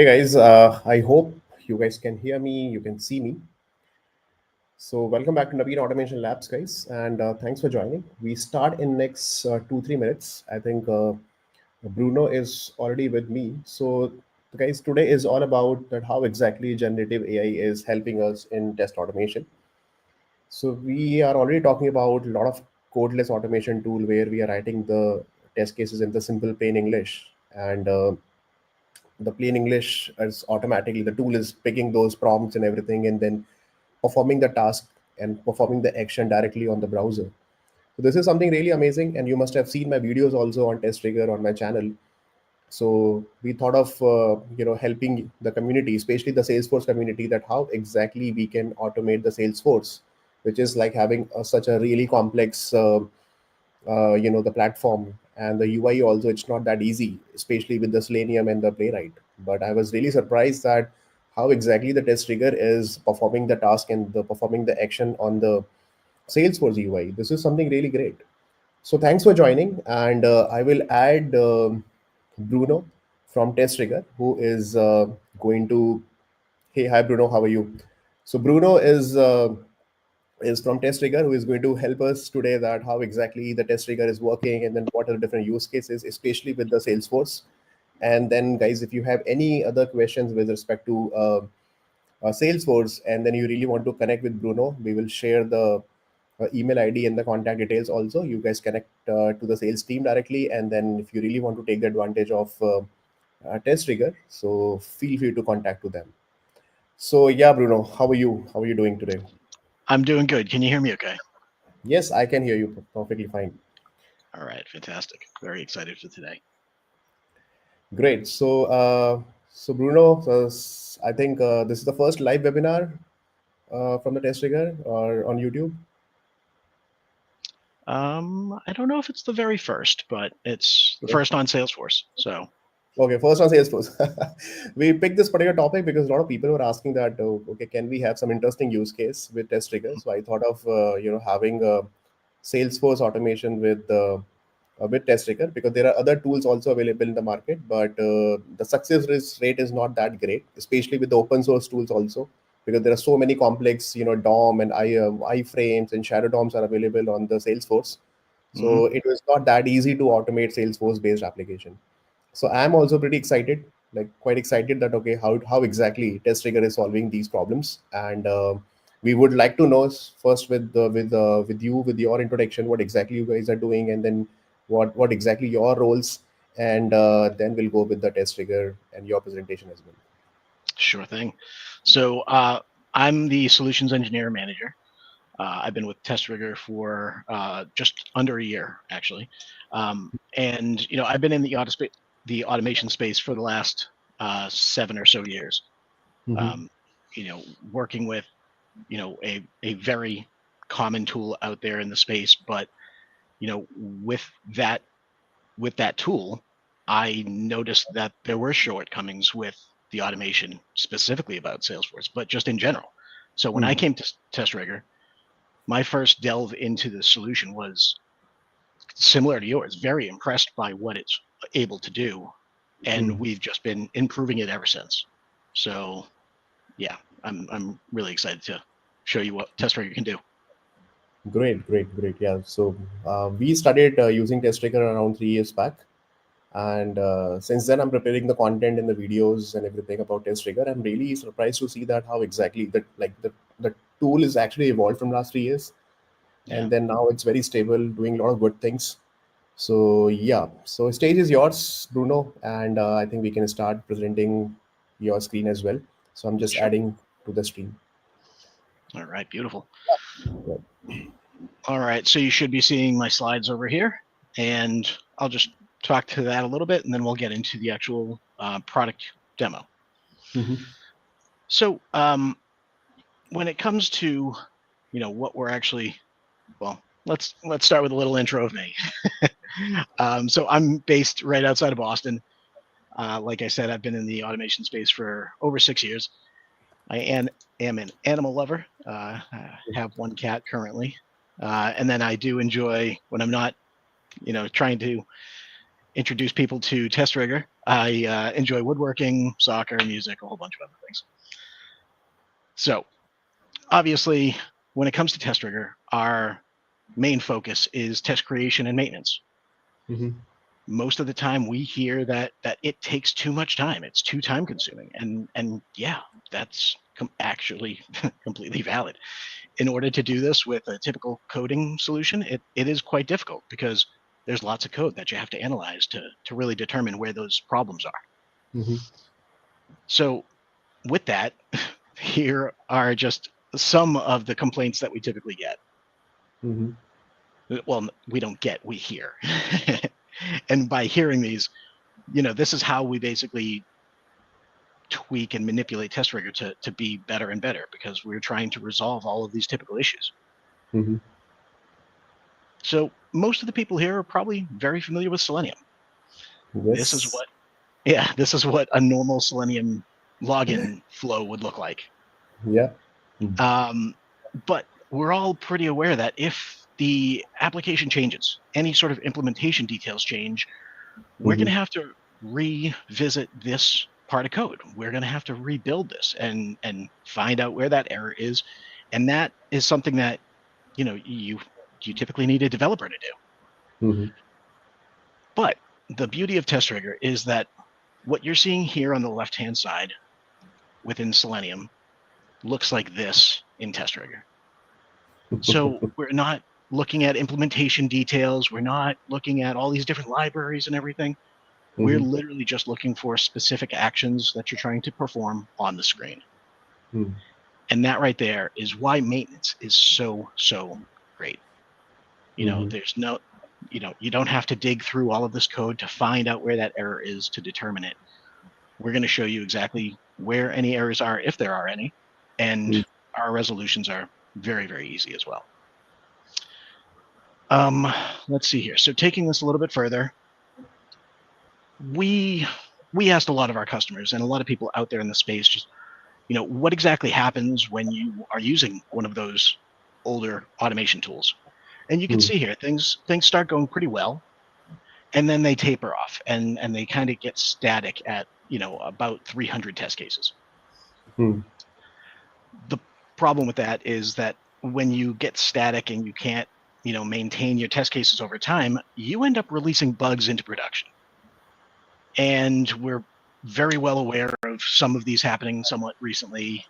Hey guys, I hope you guys can hear me, you can see me. So welcome back to Naveen Automation Labs, guys, and thanks for joining. We start in next 2-3 minutes. I think Bruno is already with me. So guys, today is all about that how exactly generative AI is helping us in test automation. So we are already talking about a lot of codeless automation tool where we are writing the test cases in the simple plain English and the plain English is automatically the tool is picking those prompts and everything and then performing the task and performing the action directly on the browser. So this is something really amazing, and you must have seen my videos also on testRigor on my channel. So we thought of helping the community, especially the Salesforce community, that how exactly we can automate the Salesforce, which is like having such a really complex the platform and the UI also. It's not that easy, especially with the Selenium and the Playwright. But I was really surprised that how exactly the test trigger is performing the task and the performing the action on the Salesforce UI. This is something really great. So thanks for joining, and I will add Bruno from test trigger, who is going to. Hey, hi Bruno, how are you? So Bruno is from testRigor, who is going to help us today that how exactly the testRigor is working and then what are the different use cases, especially with the Salesforce. And then, guys, if you have any other questions with respect to Salesforce, and then you really want to connect with Bruno, we will share the email ID and the contact details also. You guys connect to the sales team directly, and then if you really want to take the advantage of testRigor, so feel free to contact to them. So yeah, Bruno, how are you? How are you doing today? I'm doing good. Can you hear me okay? Yes, I can hear you perfectly fine. All right, fantastic. Very excited for today. Great. So Bruno, I think this is the first live webinar from the Test Rigger or on YouTube. I don't know if it's the very first, but it's the Okay, first on Salesforce. So, okay, first on Salesforce. We picked this particular topic because a lot of people were asking that, okay, can we have some interesting use case with Test Rigger? So I thought of having a Salesforce automation with testRigor, because there are other tools also available in the market, but the rate is not that great, especially with the open source tools also, because there are so many complex, DOM and iframes and shadow DOMs are available on the Salesforce. mhm. So it was not that easy to automate Salesforce based application. So I'm also pretty excited, like quite excited that okay, how exactly testRigor is solving these problems, and we would like to know first with you with your introduction what exactly you guys are doing, and then what exactly your roles, and then we'll go with the testRigor and your presentation as well. Sure thing. So, I'm the solutions engineer manager. I've been with testRigor for just under a year, actually. And I've been in the automation space for the last 7 or so years. Hmm. Um, Working with a very common tool out there in the space, but with that tool, I noticed that there were shortcomings with the automation, specifically about Salesforce, but just in general. So when I came to testRigor, my first delve into the solution was similar to yours, very impressed by what it's able to do, and Hmm. we've just been improving it ever since. So yeah, I'm really excited to show you what testRigor can do. Great, great, great. Yeah. So we started using testRigor around 3 years back, and since then I'm preparing the content and the videos and everything about testRigor. I'm really surprised to see that how exactly that like the tool is actually evolved from last 3 years, Yeah. and then now it's very stable, doing a lot of good things. So yeah, so stage is yours, Bruno, and I think we can start presenting your screen as well. So I'm just Sure. adding to the stream. All right, beautiful. Right. All right, so you should be seeing my slides over here, and I'll just talk to that a little bit, and then we'll get into the actual product demo. Mhm. So when it comes to what we're actually, well, let's start with a little intro of me. So I'm based right outside of Boston. Like I said, I've been in the automation space for over 6 years. I am an animal lover. I have one cat currently, and then I do enjoy when I'm not, trying to introduce people to testRigor. I enjoy woodworking, soccer, music, a whole bunch of other things. So obviously, when it comes to testRigor, our main focus is test creation and maintenance. Mm-hmm. Most of the time we hear that it takes too much time. It's too time consuming. And yeah, that's actually completely valid. In order to do this with a typical coding solution, it is quite difficult because there's lots of code that you have to analyze to really determine where those problems are. Mm-hmm. So with that, here are just some of the complaints that we typically get. Mm-hmm. Well, we don't get, we hear. And by hearing these, this is how we basically tweak and manipulate testRigor to be better and better, because we're trying to resolve all of these typical issues. Mm-hmm. So most of the people here are probably very familiar with Selenium. This is Yes. what a normal Selenium login flow would look like. Yeah. But we're all pretty aware that if the application changes, any sort of implementation details change, we're going to have to revisit this part of code. We're going to have to rebuild this and find out where that error is. And that is something that, you typically need a developer to do. Mm-hmm. But the beauty of testRigor is that what you're seeing here on the left-hand side within Selenium looks like this in testRigor. So we're not looking at implementation details. We're not looking at all these different libraries and everything. We're Mm-hmm. literally just looking for specific actions that you're trying to perform on the screen. Mm-hmm. And that right there is why maintenance is so, so great. There's no, you don't have to dig through all of this code to find out where that error is to determine it. We're going to show you exactly where any errors are, if there are any, and our resolutions are very, very easy as well. Let's see here. So taking this a little bit further, we asked a lot of our customers and a lot of people out there in the space, just, what exactly happens when you are using one of those older automation tools? And you can see here, things start going pretty well, and then they taper off and they kind of get static at, about 300 test cases. Mm-hmm. The problem with that is that when you get static and you can't, maintain your test cases over time, you end up releasing bugs into production. And we're very well aware of some of these happening somewhat recently,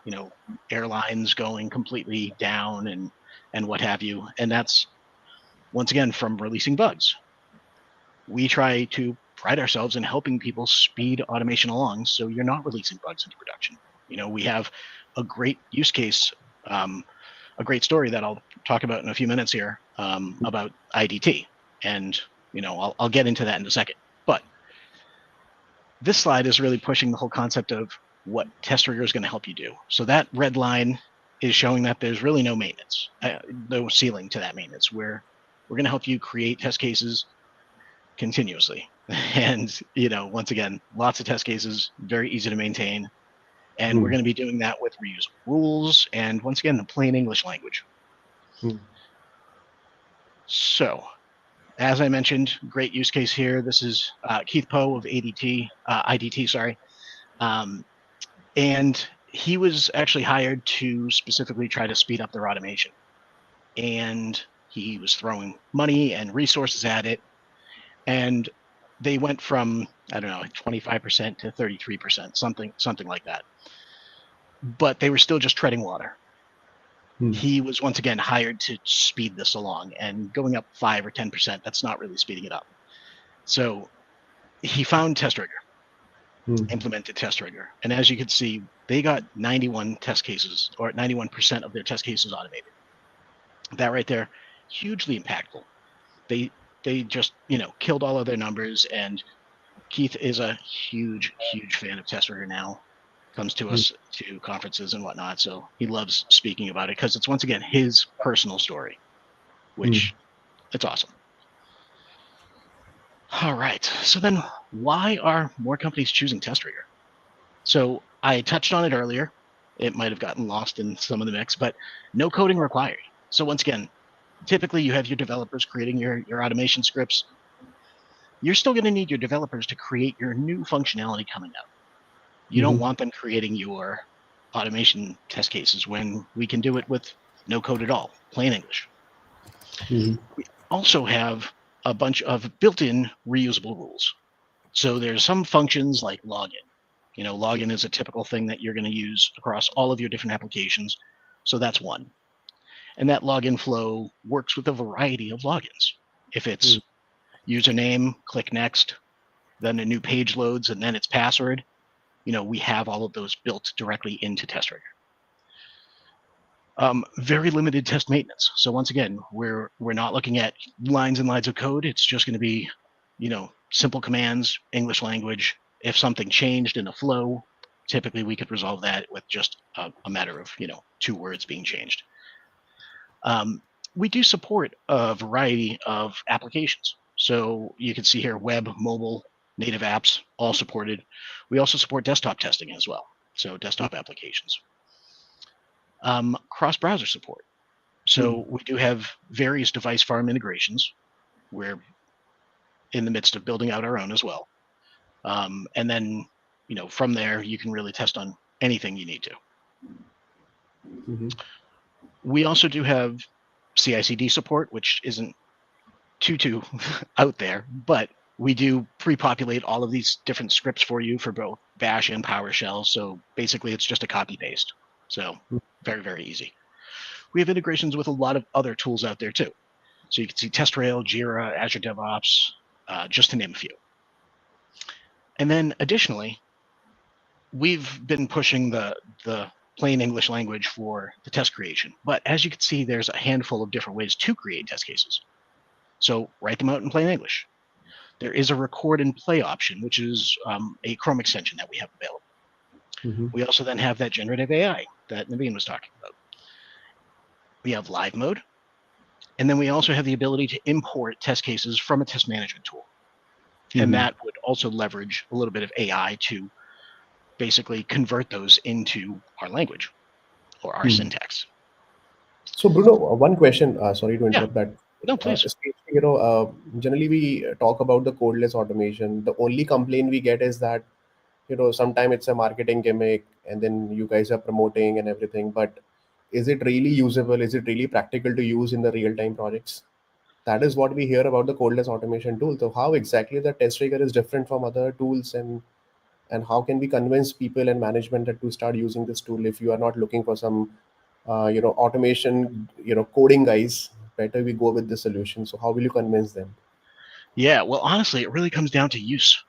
airlines going completely down and what have you. And that's, once again, from releasing bugs. We try to pride ourselves in helping people speed automation along so you're not releasing bugs into production. We have a great use case, a great story that I'll talk about in a few minutes here, about IDT. And, I'll get into that in a second. But this slide is really pushing the whole concept of what testRigor is going to help you do. So that red line is showing that there's really no maintenance, no ceiling to that maintenance. We're going to help you create test cases continuously. And, once again, lots of test cases, very easy to maintain. And we're going to be doing that with reusable rules and, once again, the plain English language. So, as I mentioned, great use case here. This is Keith Poe of IDT, sorry. And he was actually hired to specifically try to speed up their automation. And he was throwing money and resources at it. And they went from, 25% to 33%, something like that. But they were still just treading water. He was once again hired to speed this along, and going up 5 or 10%, that's not really speeding it up. So he found testRigor, implemented testRigor. And as you can see, they got 91 test cases, or 91% of their test cases automated. That right there, hugely impactful. They just, killed all of their numbers. And Keith is a huge, huge fan of testRigor now. Comes to us to conferences and whatnot. So he loves speaking about it because it's, once again, his personal story, which it's awesome. All right. So then why are more companies choosing testRigor? So I touched on it earlier. It might have gotten lost in some of the mix, but no coding required. So once again, typically you have your developers creating your automation scripts. you're still going to need your developers to create your new functionality coming out. You don't want them creating your automation test cases when we can do it with no code at all, plain English. We also have a bunch of built-in reusable rules. So there's some functions like login. Login is a typical thing that you're going to use across all of your different applications. So that's one. And that login flow works with a variety of logins. If it's username, click next, then a new page loads, and then it's password, we have all of those built directly into testRigor. Very limited test maintenance. So once again, we're not looking at lines and lines of code. It's just going to be, simple commands, English language. If something changed in a flow, typically we could resolve that with just a matter of 2 words being changed. We do support a variety of applications. So you can see here, web, mobile, native apps, all supported. We also support desktop testing as well. So desktop applications. Cross-browser support. So we do have various device farm integrations. We're in the midst of building out our own as well. And then, from there, you can really test on anything you need to. We also do have CI/CD support, which isn't too out there, but we do pre-populate all of these different scripts for you for both Bash and PowerShell. So basically, it's just a copy-paste. So very, very easy. We have integrations with a lot of other tools out there too. So you can see TestRail, Jira, Azure DevOps, just to name a few. And then additionally, we've been pushing the plain English language for the test creation. But as you can see, there's a handful of different ways to create test cases. So write them out in plain English. There is a record and play option, which is a Chrome extension that we have available. We also then have that generative AI that Naveen was talking about. We have live mode. And then we also have the ability to import test cases from a test management tool. And that would also leverage a little bit of AI to basically convert those into our language or our syntax. So Bruno, one question, sorry to interrupt that. No, please. Generally we talk about the codeless automation. The only complaint we get is that, sometimes it's a marketing gimmick and then you guys are promoting and everything, but is it really usable? Is it really practical to use in the real-time projects? That is what we hear about the codeless automation tool. So how exactly the testRigor is different from other tools, and how can we convince people and management that to start using this tool if you are not looking for some automation, coding guys? Better we go with the solution. So how will you convince them? Yeah, well, honestly, it really comes down to use.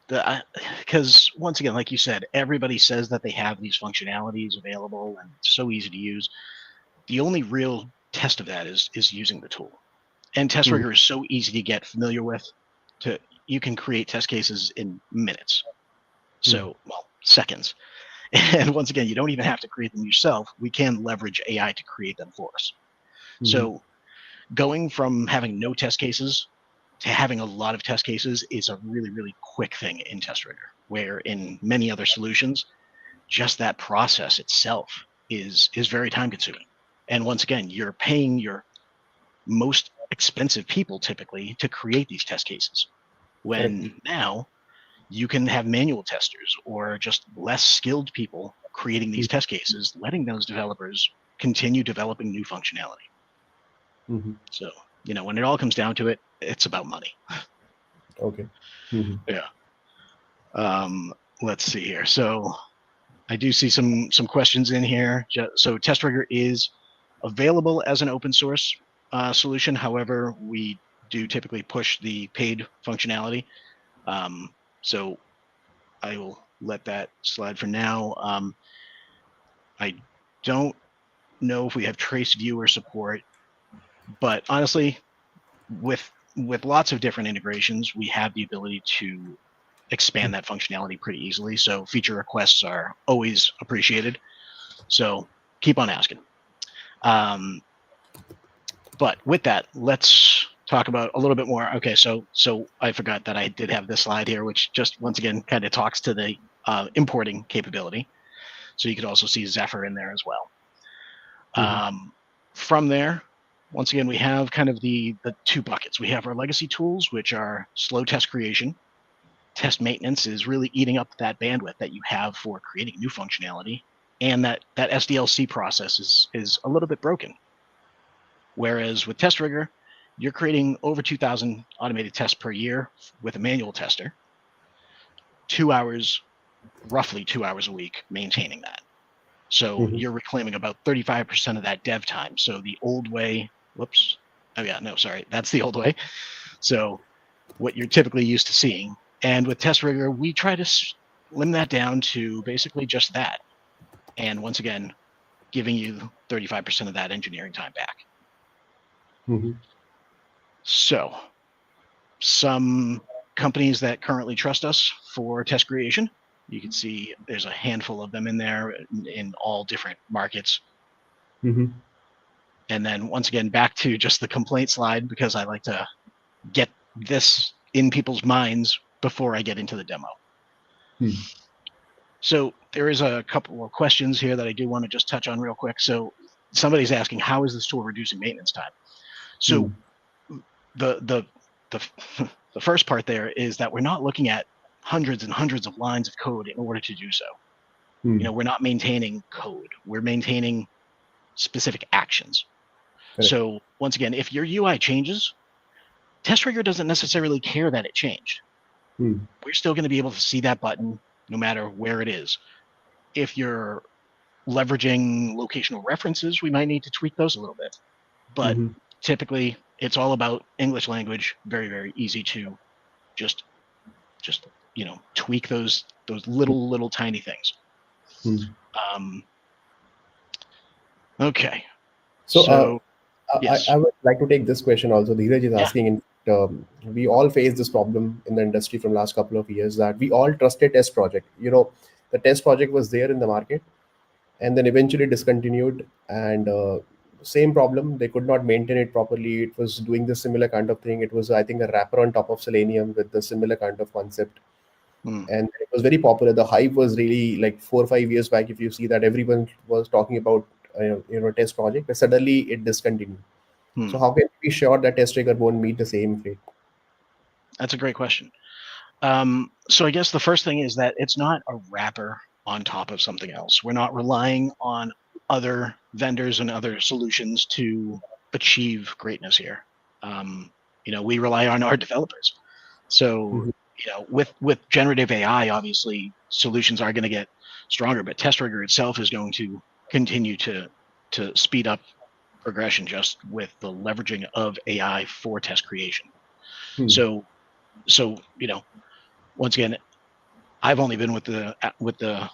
Because once again, like you said, everybody says that they have these functionalities available and it's so easy to use. The only real test of that is using the tool. And testRigor is so easy to get familiar with. You can create test cases in minutes. So, well, seconds. And once again, you don't even have to create them yourself. We can leverage AI to create them for us. So going from having no test cases to having a lot of test cases is a really, really quick thing in testRigor, where in many other solutions, just that process itself is very time consuming. And once again, you're paying your most expensive people typically to create these test cases, when now you can have manual testers or just less skilled people creating these test cases, letting those developers continue developing new functionality. So, when it all comes down to it, it's about money. Okay. Yeah. Let's see here. So I do see some questions in here. So testRigor is available as an open source solution. However, we do typically push the paid functionality. So I will let that slide for now. I don't know if we have trace viewer support, but honestly, with lots of different integrations, we have the ability to expand that functionality pretty easily. So feature requests are always appreciated. So keep on asking. But with that, let's talk about a little bit more. Okay, so I forgot that I did have this slide here, which just once again kind of talks to the importing capability. So you could also see Zephyr in there as well. From there, once again, we have kind of the two buckets. We have our legacy tools, which are slow test creation. Test maintenance is really eating up that bandwidth that you have for creating new functionality, and that SDLC process is a little bit broken. Whereas with testRigor, you're creating over 2,000 automated tests per year with a manual tester, roughly 2 hours a week maintaining that. So you're reclaiming about 35% of that dev time. So the old way, that's the old way. So what you're typically used to seeing. And with testRigor, we try to slim that down to basically just that. And once again, giving you 35% of that engineering time back. So some companies that currently trust us for test creation, you can see there's a handful of them in there in all different markets. And then once again, back to just the complaint slide, because I like to get this in people's minds before I get into the demo. So there is a couple of questions here that I do want to just touch on real quick. So somebody's asking, how is this tool reducing maintenance time? So the first part there is that we're not looking at hundreds and hundreds of lines of code in order to do so. We're not maintaining code. We're maintaining specific actions. Correct. So once again, if your UI changes, testRigor doesn't necessarily care that it changed. We're still going to be able to see that button no matter where it is. If you're leveraging locational references, we might need to tweak those a little bit. But typically, it's all about English language. Very, very easy to just tweak those little tiny things. Okay. So yes. I would like to take this question also. Dheeraj is asking, we all face this problem in the industry from last couple of years, that we all trusted test project. The test project was there in the market and then eventually discontinued, and same problem, they could not maintain it properly. It was doing the similar kind of thing. It was, I think, a wrapper on top of Selenium with the similar kind of concept. And it was very popular. The hype was really like 4 or 5 years back. If you see that, everyone was talking about test project, but suddenly it discontinued. So how can we be sure that testRigor won't meet the same fate? That's a great question. So I guess the first thing is that it's not a wrapper on top of something else. We're not relying on other vendors and other solutions to achieve greatness here. We rely on our developers. So with generative AI, obviously solutions are going to get stronger, but testRigor itself is going to continue to speed up progression just with the leveraging of AI for test creation. So once again, I've only been with the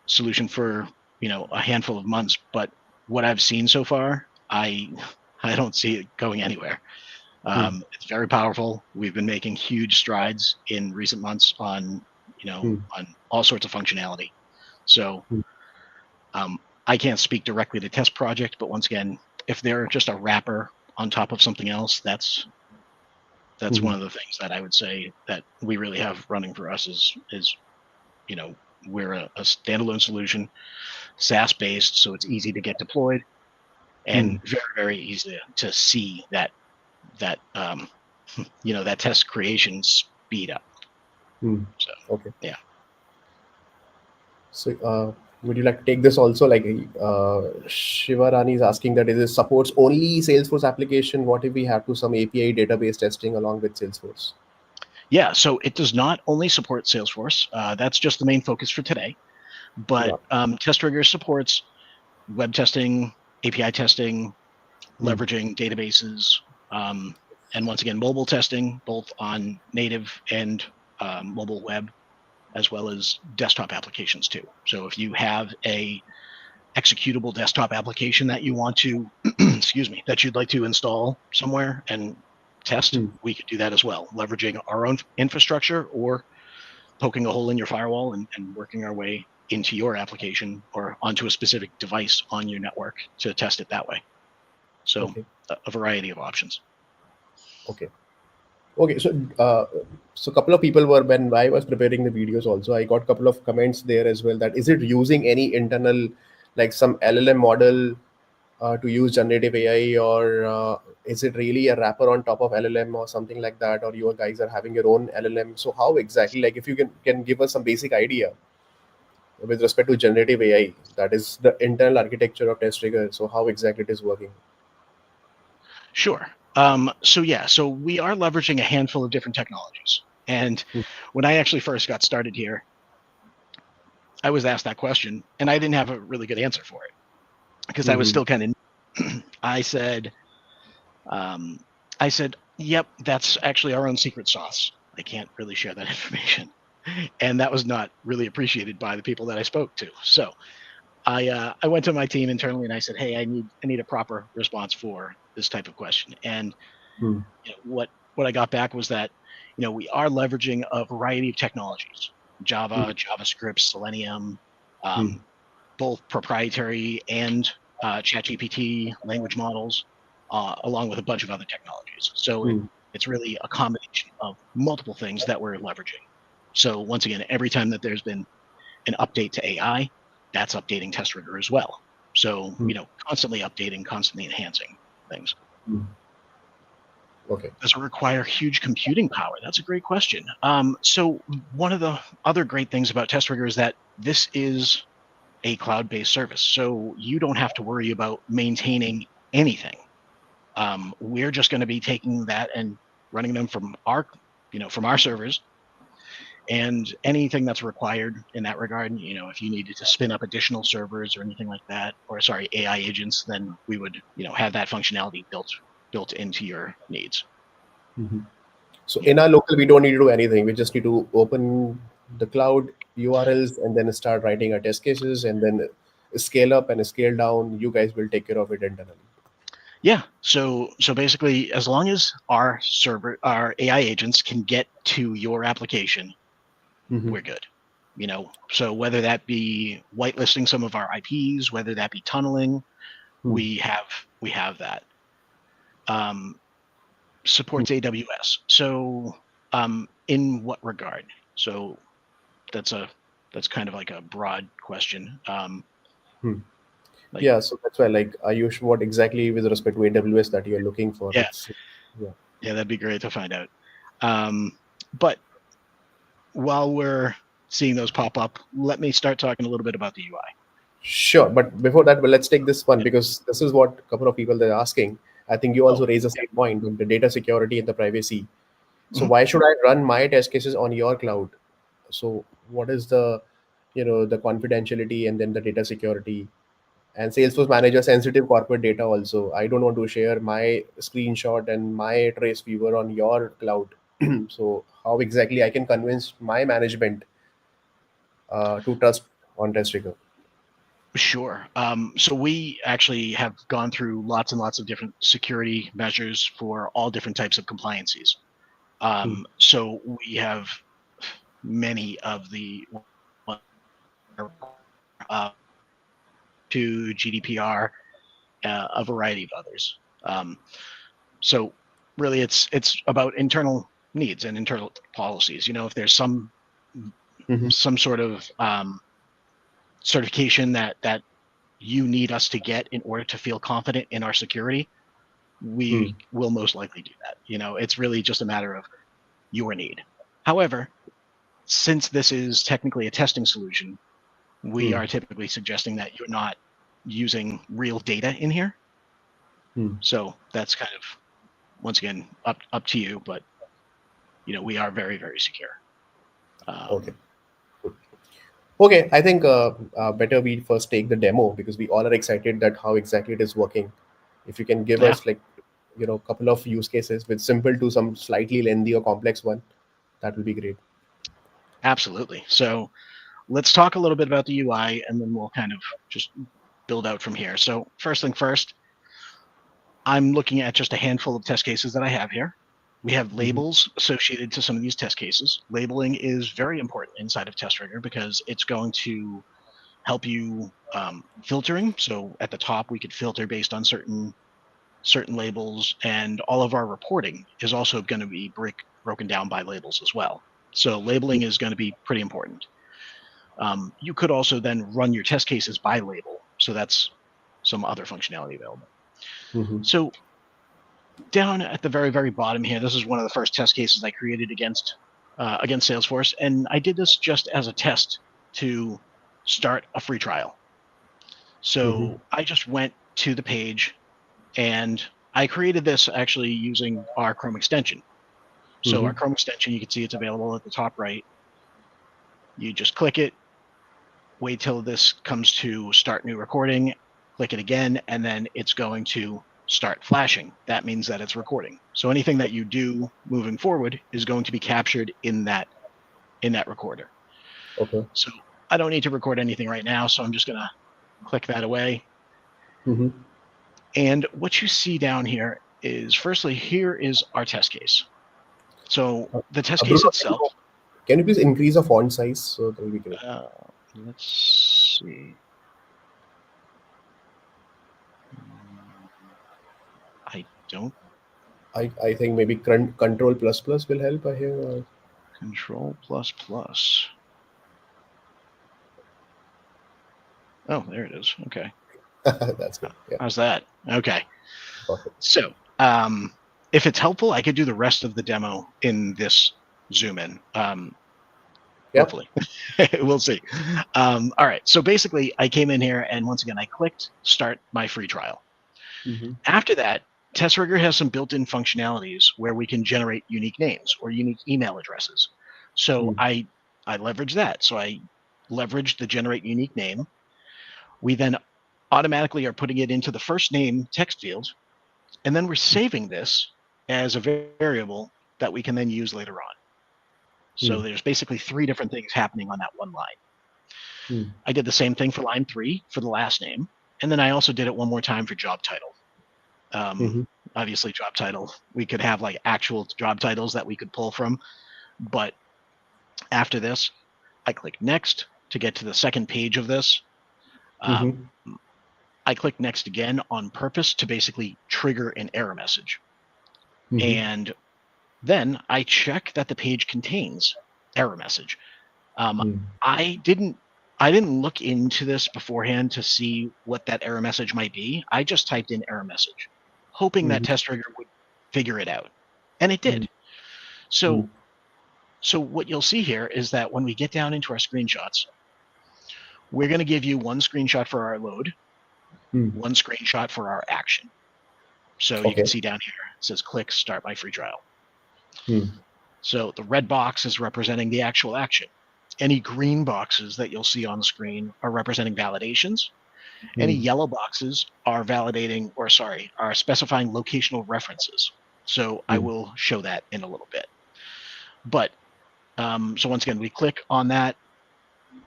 solution for a handful of months, but what I've seen so far, I don't see it going anywhere. It's very powerful. We've been making huge strides in recent months on on all sorts of functionality. So I can't speak directly to test project, but once again, if they're just a wrapper on top of something else, that's one of the things that I would say that we really have running for us is we're a standalone solution, SaaS based, so it's easy to get deployed and very, very easy to see that that test creation speed up. So okay. Yeah. So would you like to take this also? Like Shivarani is asking that, is it supports only Salesforce application? What if we have to some API database testing along with Salesforce? Yeah, so it does not only support Salesforce. That's just the main focus for today. But testRigor supports web testing, API testing, leveraging databases, and once again, mobile testing, both on native and mobile web, as well as desktop applications too. So if you have a executable desktop application that you want to, that you'd like to install somewhere and test, we could do that as well, leveraging our own infrastructure or poking a hole in your firewall and working our way into your application or onto a specific device on your network to test it that way. So a variety of options. Okay. So a couple of people were, when I was preparing the videos also, I got a couple of comments there as well, that is it using any internal, like some LLM model to use generative AI, or is it really a wrapper on top of LLM or something like that, or you guys are having your own LLM? So how exactly, like if you can give us some basic idea with respect to generative AI, that is the internal architecture of testRigor. So how exactly it is working? Sure. So we are leveraging a handful of different technologies. And Hmm. when I actually first got started here, I was asked that question and I didn't have a really good answer for it because I was Hmm. still kind of, I said, um, yep, that's actually our own secret sauce. I can't really share that information. And that was not really appreciated by the people that I spoke to. So I went to my team internally and I said, hey, I need a proper response for this type of question. And Hmm. what I got back was that we are leveraging a variety of technologies: Hmm. Java, JavaScript, Selenium, Hmm. um, both proprietary and ChatGPT language models, along with a bunch of other technologies. So Hmm. it's really a combination of multiple things that we're leveraging. So once again, every time that there's been an update to AI, that's updating testRigor as well. So Hmm. constantly updating, constantly enhancing things. Hmm. Okay. Does it require huge computing power? That's a great question. So one of the other great things about testRigor is that this is a cloud-based service, so you don't have to worry about maintaining anything. We're just going to be taking that and running them from our servers, and anything that's required in that regard. If you needed to spin up additional servers or anything like that, or sorry, AI agents, then we would have that functionality built into your needs. Mhm. So Yeah. in our local, we don't need to do anything. We just need to open the cloud URLs and then start writing our test cases, and then scale up and scale down. You guys will take care of it internally. Yeah. So basically, as long as our AI agents can get to your application, Hmm. we're good. So whether that be whitelisting some of our IPs, whether that be tunneling, Hmm. we have that. Um, Hmm. Supports AWS. So in what regard? So that's a that's kind of like a broad question. Hmm. Like Yeah, so that's why, like, are you sure what exactly with respect to AWS that you're looking for? yeah, It's yeah. yeah, that'd be great to find out. But while we're seeing those pop up, let me start talking a little bit about the UI. Sure, but before that, well, let's take this one because this is what a couple of people are asking. I think you Oh, also raise the yeah. same point on the data security and the privacy. So Mhm. why should I run my test cases on your cloud? So what is the confidentiality and then the data security and Salesforce manager sensitive corporate data also. I don't want to share my screenshot and my trace viewer on your cloud. So how exactly I can convince my management to trust on testRigor? Sure. So we actually have gone through lots and lots of different security measures for all different types of compliances. Hmm. So we have many of the uh, to GDPR, a variety of others. Um, so really, it's about internal needs and internal policies. If there's Hmm. some sort of certification that you need us to get in order to feel confident in our security, Hmm. we will most likely do that. It's really just a matter of your need. However, since this is technically a testing solution, we Hmm. are typically suggesting that you're not using real data in here. Hmm. So that's kind of, once again, up to you, but we are very, very secure. Okay. Um, Okay, I think better we first take the demo because we all are excited that how exactly it is working. If you can give yeah, us like a couple of use cases with simple to some slightly lengthy or complex one, that will be great. absolutely. So let's talk a little bit about the UI, and then we'll kind of just build out from here. So first thing first, I'm looking at just a handful of test cases that I have here. We have Hmm. labels associated to some of these test cases. Labeling is very important inside of testRigor because it's going to help you filtering. So at the top, we could filter based on certain labels, and all of our reporting is also going to be broken down by labels as well. So labeling is going to be pretty important. You could also then run your test cases by label. So some other functionality available. Mm-hmm. So down at the very, very bottom here, this is one of the first test cases I created against Salesforce. And I did this just as a test to start a free trial. So I just went to the page and I created this actually using our Chrome extension. So our Chrome extension, you can see it's available at the top right. You just click it, wait till this comes to start new recording, click it again, and then it's going to start flashing. That means that it's recording. So anything that you do moving forward is going to be captured in that recorder. Okay. So I don't need to record anything right now, so I'm just going to click that away. And what you see down here is, firstly, here is our test case. So the test case Bruno, itself. can you please increase the font size? So that will be great. Let's see. I don't. I think maybe Control plus plus will help here. Control plus plus. Oh, there it is. Okay. That's good. Yeah. How's that? Okay. Perfect. So, if it's helpful, I could do the rest of the demo in this zoom in. Hopefully, we'll see. All right. So basically, I came in here and once again, I clicked start my free trial. After that, testRigor has some built-in functionalities where we can generate unique names or unique email addresses. So I leveraged that. So I leveraged the generate unique name. We then automatically are putting it into the first name text field, and then we're saving this as a variable that we can then use later on. So there's basically 3 different things happening on that one line. I did the same thing for line 3 for the last name, and then I also did it one more time for job title. Obviously, job title, we could have like actual job titles that we could pull from, but after this, I click next to get to the second page of this. I click next again on purpose to basically trigger an error message. And then I check that the page contains error message. I didn't look into this beforehand to see what that error message might be. I just typed in error message, hoping that testRigor would figure it out. And it did. So what you'll see here is that when we get down into our screenshots, we're going to give you one screenshot for our load, one screenshot for our action. So you can see down here, it says click start my free trial. So the red box is representing the actual action. Any green boxes that you'll see on the screen are representing validations. Any yellow boxes are validating, or sorry, are specifying locational references. So I will show that in a little bit. But so once again, we click on that,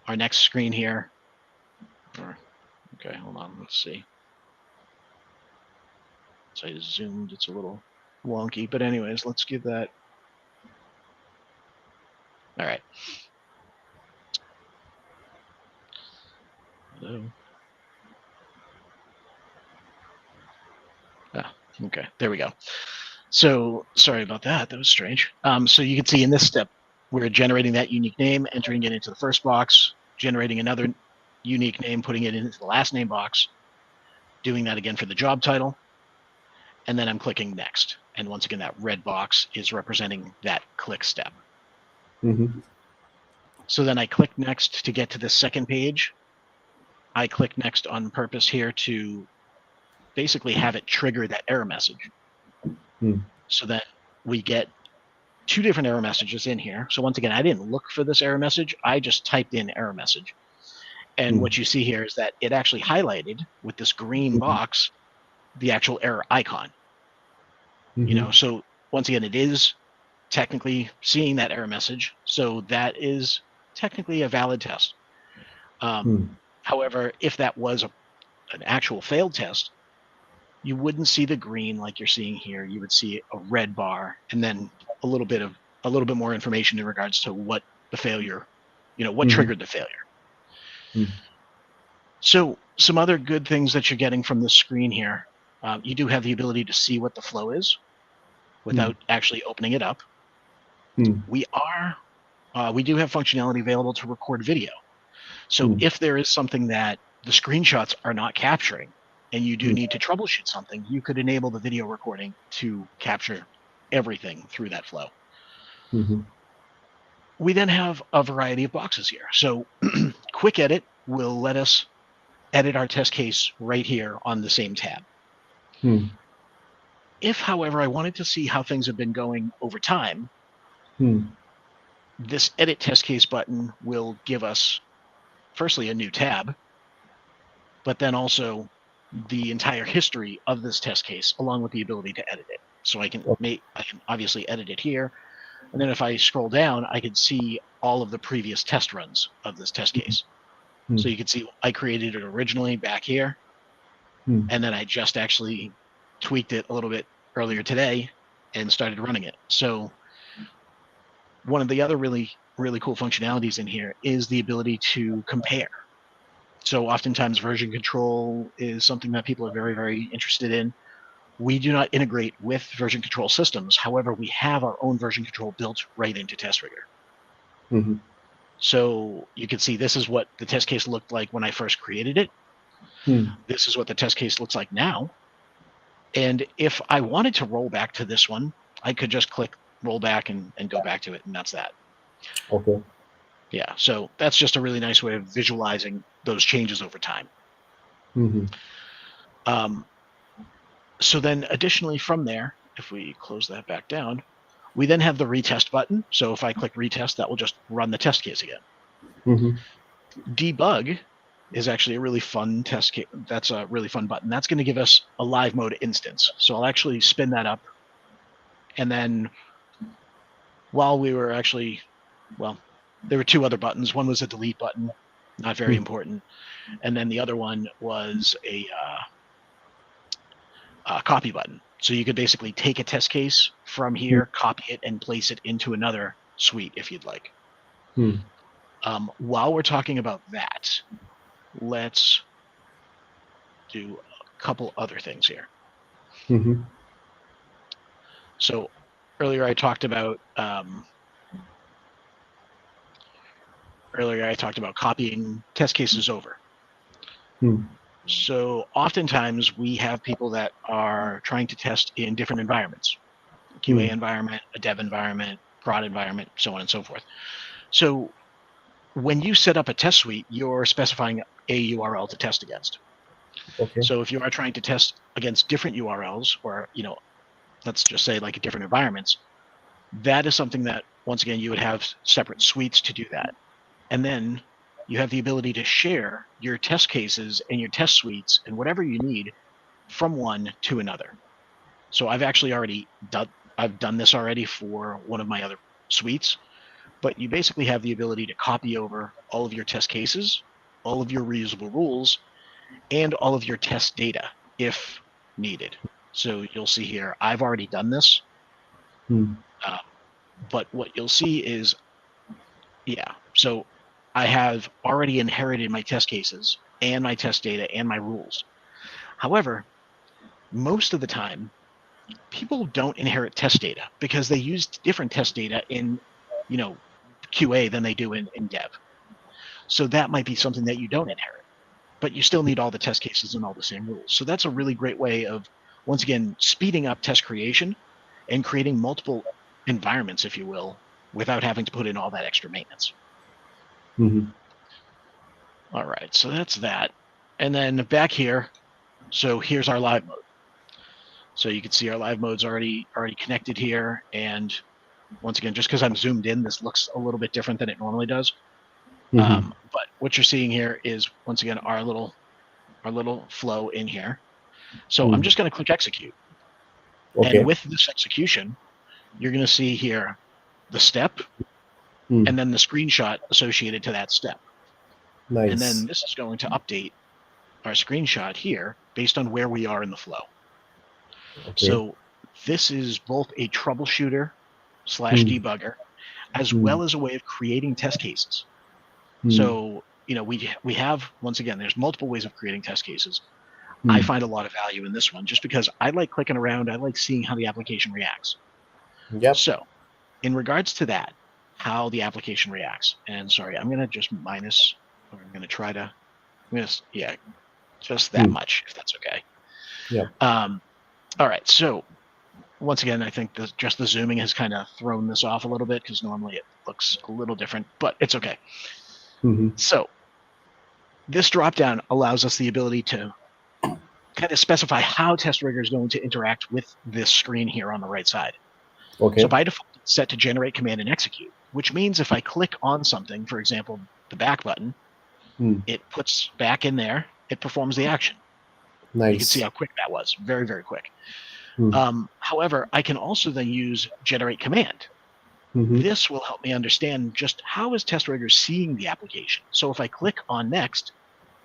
our next screen here. Okay, hold on, let's see. So I zoomed, it's a little wonky, but anyways, let's give that. All right. Hello. Okay, there we go. So sorry about that. That was strange. So you can see in this step, we're generating that unique name, entering it into the first box, generating another unique name, putting it into the last name box, doing that again for the job title, and then I'm clicking next. And once again, that red box is representing that click step. So then I click next to get to the second page. I click next on purpose here to basically have it trigger that error message. So that we get 2 different error messages in here. So once again, I didn't look for this error message. I just typed in error message. And what you see here is that it actually highlighted with this green box, the actual error icon. You know, so once again, it is technically seeing that error message. So that is technically a valid test. However, if that was an actual failed test, you wouldn't see the green like you're seeing here. You would see a red bar and then a little bit more information in regards to what the failure, what triggered the failure. So some other good things that you're getting from this screen here, you do have the ability to see what the flow is without actually opening it up. We do have functionality available to record video. So if there is something that the screenshots are not capturing and you do need to troubleshoot something, you could enable the video recording to capture everything through that flow. Mm-hmm. We then have a variety of boxes here. So quick edit will let us edit our test case right here on the same tab. Hmm. If, however, I wanted to see how things have been going over time, this edit test case button will give us, firstly, a new tab, but then also the entire history of this test case, along with the ability to edit it. So I can obviously edit it here. And then if I scroll down, I can see all of the previous test runs of this test case. So you can see I created it originally back here, and then I just actually tweaked it a little bit earlier today and started running it. So one of the other really cool functionalities in here is the ability to compare. So oftentimes version control is something that people are very interested in. We do not integrate with version control systems. However, we have our own version control built right into testRigor. Mm-hmm. So you can see this is what the test case looked like when I first created it. This is what the test case looks like now. And if I wanted to roll back to this one, I could just click roll back and go back to it, and that's that. Okay. Yeah, so that's just a really nice way of visualizing those changes over time. So then additionally from there, if we close that back down, we then have the retest button. So if I click retest, that will just run the test case again. Debug is actually a really fun test case. That's a really fun button. That's going to give us a live mode instance. So I'll actually spin that up. And then while we were actually, well, there were two other buttons. One was a delete button, not very important. And then the other one was a copy button. So you could basically take a test case from here, copy it, and place it into another suite if you'd like. While we're talking about that, let's do a couple other things here. So earlier I talked about copying test cases over. So oftentimes we have people that are trying to test in different environments, QA environment, a dev environment, prod environment, so on and so forth. So when you set up a test suite, you're specifying a URL to test against. Okay. So if you are trying to test against different URLs, or let's just say like different environments, that is something that once again you would have separate suites to do that. And then you have the ability to share your test cases and your test suites and whatever you need from one to another. So I've actually already done this already for one of my other suites, but you basically have the ability to copy over all of your test cases, all of your reusable rules, and all of your test data if needed. So you'll see here, I've already done this, but what you'll see is, so I have already inherited my test cases and my test data and my rules. However, most of the time, people don't inherit test data because they use different test data in, QA than they do in dev. So that might be something that you don't inherit, but you still need all the test cases and all the same rules. So that's a really great way of, once again, speeding up test creation and creating multiple environments, if you will, without having to put in all that extra maintenance. All right, so that's that. And then back here, so here's our live mode. So you can see our live mode's already connected here. And once again, just because I'm zoomed in, this looks a little bit different than it normally does. But what you're seeing here is, once again, our little flow in here. So I'm just going to click execute. Okay. And with this execution, you're going to see here the step and then the screenshot associated to that step. Nice. And then this is going to update our screenshot here based on where we are in the flow. Okay. So this is both a troubleshooter / debugger, as well as a way of creating test cases. So, we have, once again, there's multiple ways of creating test cases. I find a lot of value in this one just because I like clicking around. I like seeing how the application reacts. Yep. So in regards to that, how the application reacts, and sorry, I'm going to just minus, or I'm going to try to, just that much, if that's okay. Yeah. All right, so once again, I think just the zooming has kind of thrown this off a little bit because normally it looks a little different, but it's okay. So this dropdown allows us the ability to kind of specify how testRigor is going to interact with this screen here on the right side. Okay. So by default, it's set to generate command and execute, which means if I click on something, for example, the back button, it puts back in there, it performs the action. Nice. You can see how quick that was, very, very quick. However, I can also then use generate command. This will help me understand just how is testRigor seeing the application. So if I click on next,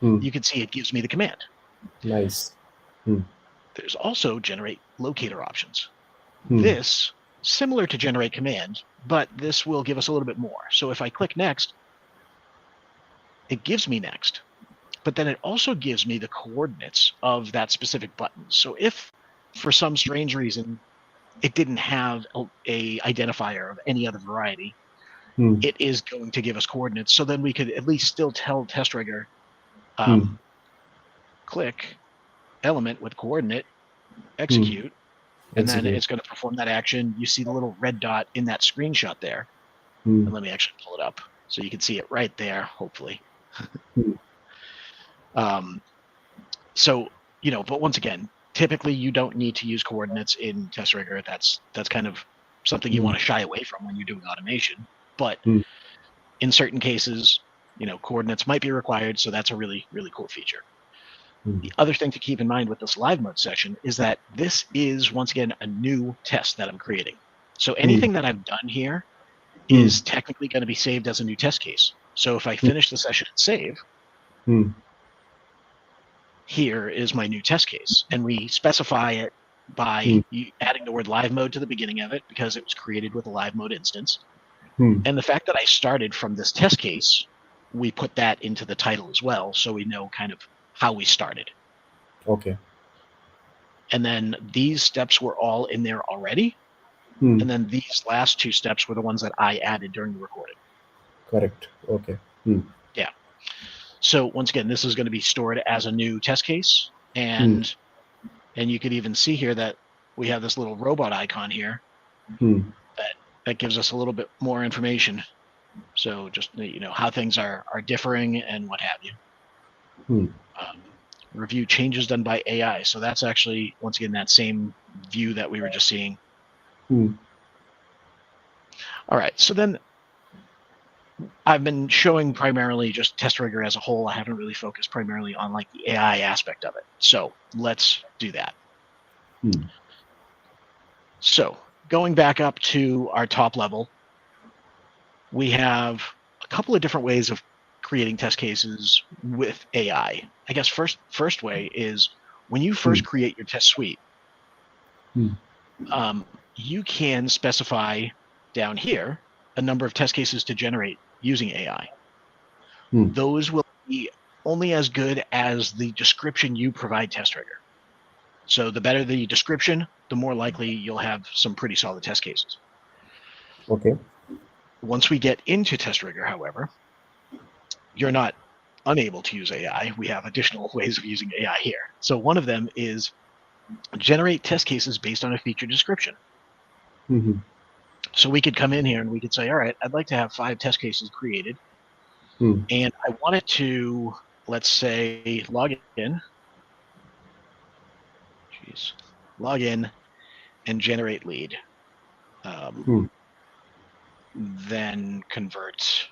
you can see it gives me the command. Nice. There's also generate locator options. This, similar to generate command, but this will give us a little bit more. So if I click next, it gives me next, but then it also gives me the coordinates of that specific button. So if for some strange reason it didn't have a identifier of any other variety, it is going to give us coordinates. So then we could at least still tell testRigor, click element with coordinate, execute, and then it's going to perform that action. You see the little red dot in that screenshot there. And let me actually pull it up so you can see it right there, hopefully. So, but once again, typically you don't need to use coordinates in testRigor. That's kind of something you want to shy away from when you're doing automation. But in certain cases, coordinates might be required. So that's a really, really cool feature. The other thing to keep in mind with this live mode session is that this is, once again, a new test that I'm creating. So anything that I've done here is technically going to be saved as a new test case. So if I finish the session and save, here is my new test case. And we specify it by adding the word live mode to the beginning of it because it was created with a live mode instance. And the fact that I started from this test case, we put that into the title as well. So we know kind of how we started. Okay. And then these steps were all in there already. And then these last two steps were the ones that I added during the recording. Correct. Okay. Yeah. So once again, this is going to be stored as a new test case. And you could even see here that we have this little robot icon here that gives us a little bit more information. So just, how things are differing and what have you. Review changes done by AI. So that's actually, once again, that same view that we were just seeing. All right. So then I've been showing primarily just testRigor as a whole. I haven't really focused primarily on like the AI aspect of it. So let's do that. So going back up to our top level, we have a couple of different ways of creating test cases with AI. I guess first way is when you first create your test suite, you can specify down here a number of test cases to generate using AI. Those will be only as good as the description you provide testRigor. So the better the description, the more likely you'll have some pretty solid test cases. Okay. Once we get into testRigor, however, you're not unable to use AI. We have additional ways of using AI here. So one of them is generate test cases based on a feature description. So we could come in here and we could say, all right, I'd like to have 5 test cases created. And I want it to, let's say, log in and generate lead. Then convert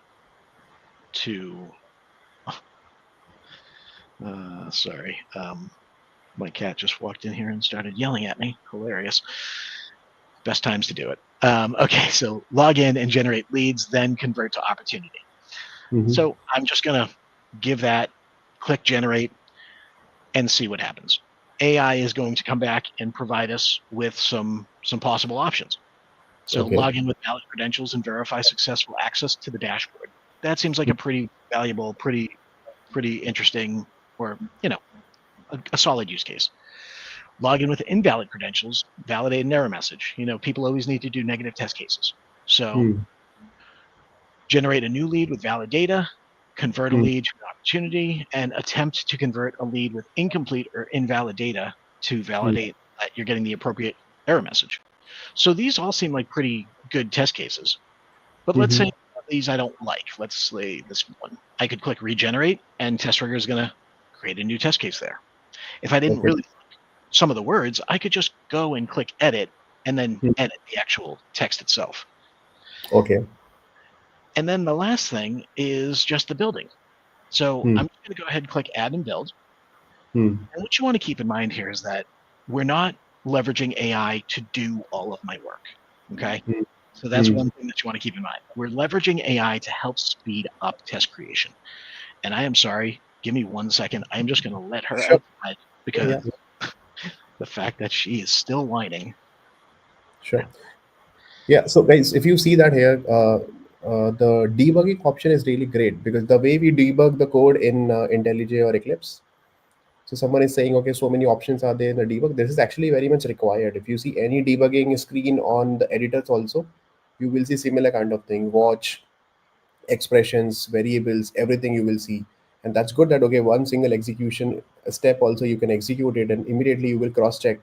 to, sorry, my cat just walked in here and started yelling at me. Hilarious. Best times to do it. Okay, so log in and generate leads, then convert to opportunity. So I'm just going to give that, click generate, and see what happens. AI is going to come back and provide us with some possible options. So log in with valid credentials and verify successful access to the dashboard. That seems like a pretty valuable, pretty interesting, or a solid use case. Log in with invalid credentials, validate an error message. People always need to do negative test cases. So generate a new lead with valid data, convert a lead to an opportunity, and attempt to convert a lead with incomplete or invalid data to validate that you're getting the appropriate error message. So these all seem like pretty good test cases. But let's say these I don't like. Let's say this one. I could click regenerate, and testRigor is going to create a new test case there. If I didn't really like some of the words, I could just go and click edit and then edit the actual text itself. Okay. And then the last thing is just the building. So I'm just going to go ahead and click add and build. And what you want to keep in mind here is that we're not leveraging AI to do all of my work. Okay. So that's one thing that you want to keep in mind. We're leveraging AI to help speed up test creation. And I am sorry, give me 1 second. I'm just going to let her outside because the fact that she is still whining. Sure. Yeah. So guys, if you see that here, the debugging option is really great because the way we debug the code in IntelliJ or Eclipse. So someone is saying, okay, so many options are there in the debug. This is actually very much required. If you see any debugging screen on the editors also, you will see similar kind of thing. Watch, expressions, variables, everything you will see. And that's good that, okay, one single execution step also you can execute it and immediately you will cross check,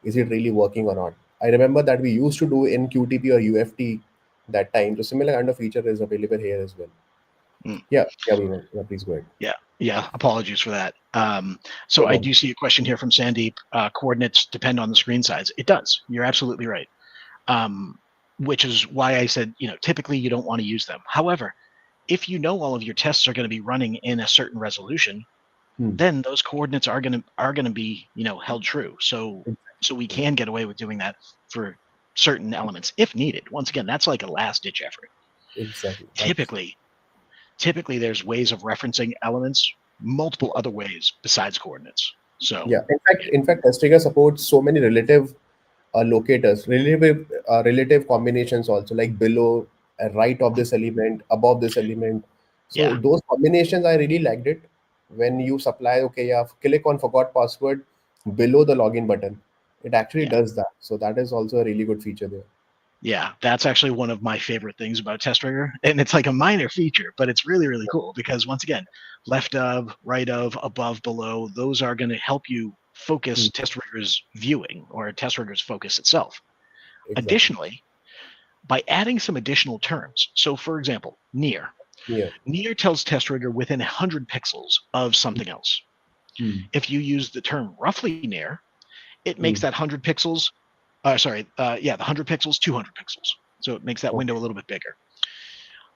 is it really working or not? I remember that we used to do in QTP or UFT that time. So similar kind of feature is available here as well. Yeah, Bruno, please go ahead. Yeah. Apologies for that. So I do see a question here from Sandeep. Coordinates depend on the screen size. It does. You're absolutely right. Which is why I said, typically you don't want to use them. However, if you know all of your tests are going to be running in a certain resolution, then those coordinates are going to be, held true. So we can get away with doing that for certain elements if needed. Once again, that's like a last ditch effort. Exactly. Typically there's ways of referencing elements multiple other ways besides coordinates. So yeah, in fact, testRigor supports so many relative locators, relative combinations also, like below, right of this element, above this element. So those combinations, I really liked it. When you supply, okay, yeah, click on forgot password below the login button, it actually does that. So that is also a really good feature there. Yeah, that's actually one of my favorite things about testRigor. And it's like a minor feature, but it's really, really cool because once again, left of, right of, above, below, those are going to help you focus testRigor's viewing or testRigor's focus itself. Exactly. Additionally, by adding some additional terms, so for example, near. Near tells testRigor within 100 pixels of something else. If you use the term roughly near, it makes that 100 pixels the 100 pixels, 200 pixels. So it makes that window a little bit bigger.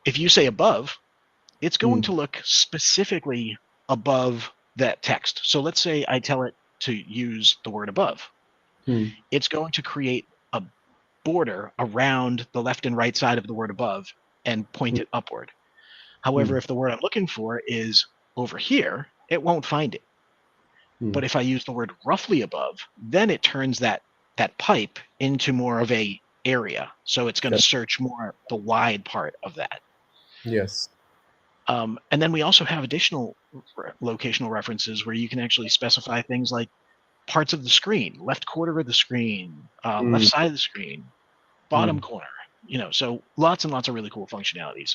If you say above, it's going to look specifically above that text. So let's say I tell it to use the word above. It's going to create a border around the left and right side of the word above and point it upward. However, if the word I'm looking for is over here, it won't find it. But if I use the word roughly above, then it turns that pipe into more of a area. So it's going to search more the wide part of that. Yes. And then we also have additional locational references where you can actually specify things like parts of the screen, left quarter of the screen, left side of the screen, bottom corner, so lots and lots of really cool functionalities.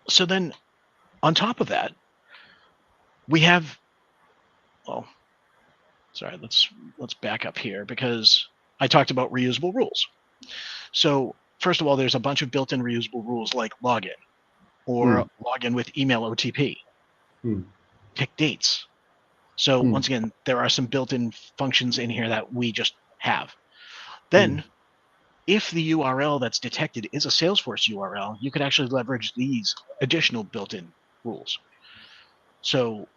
So then on top of that, we have, let's back up here because I talked about reusable rules. So first of all, there's a bunch of built-in reusable rules like login or login with email OTP, pick dates. So once again, there are some built-in functions in here that we just have. Then if the URL that's detected is a Salesforce URL, you could actually leverage these additional built-in rules. So,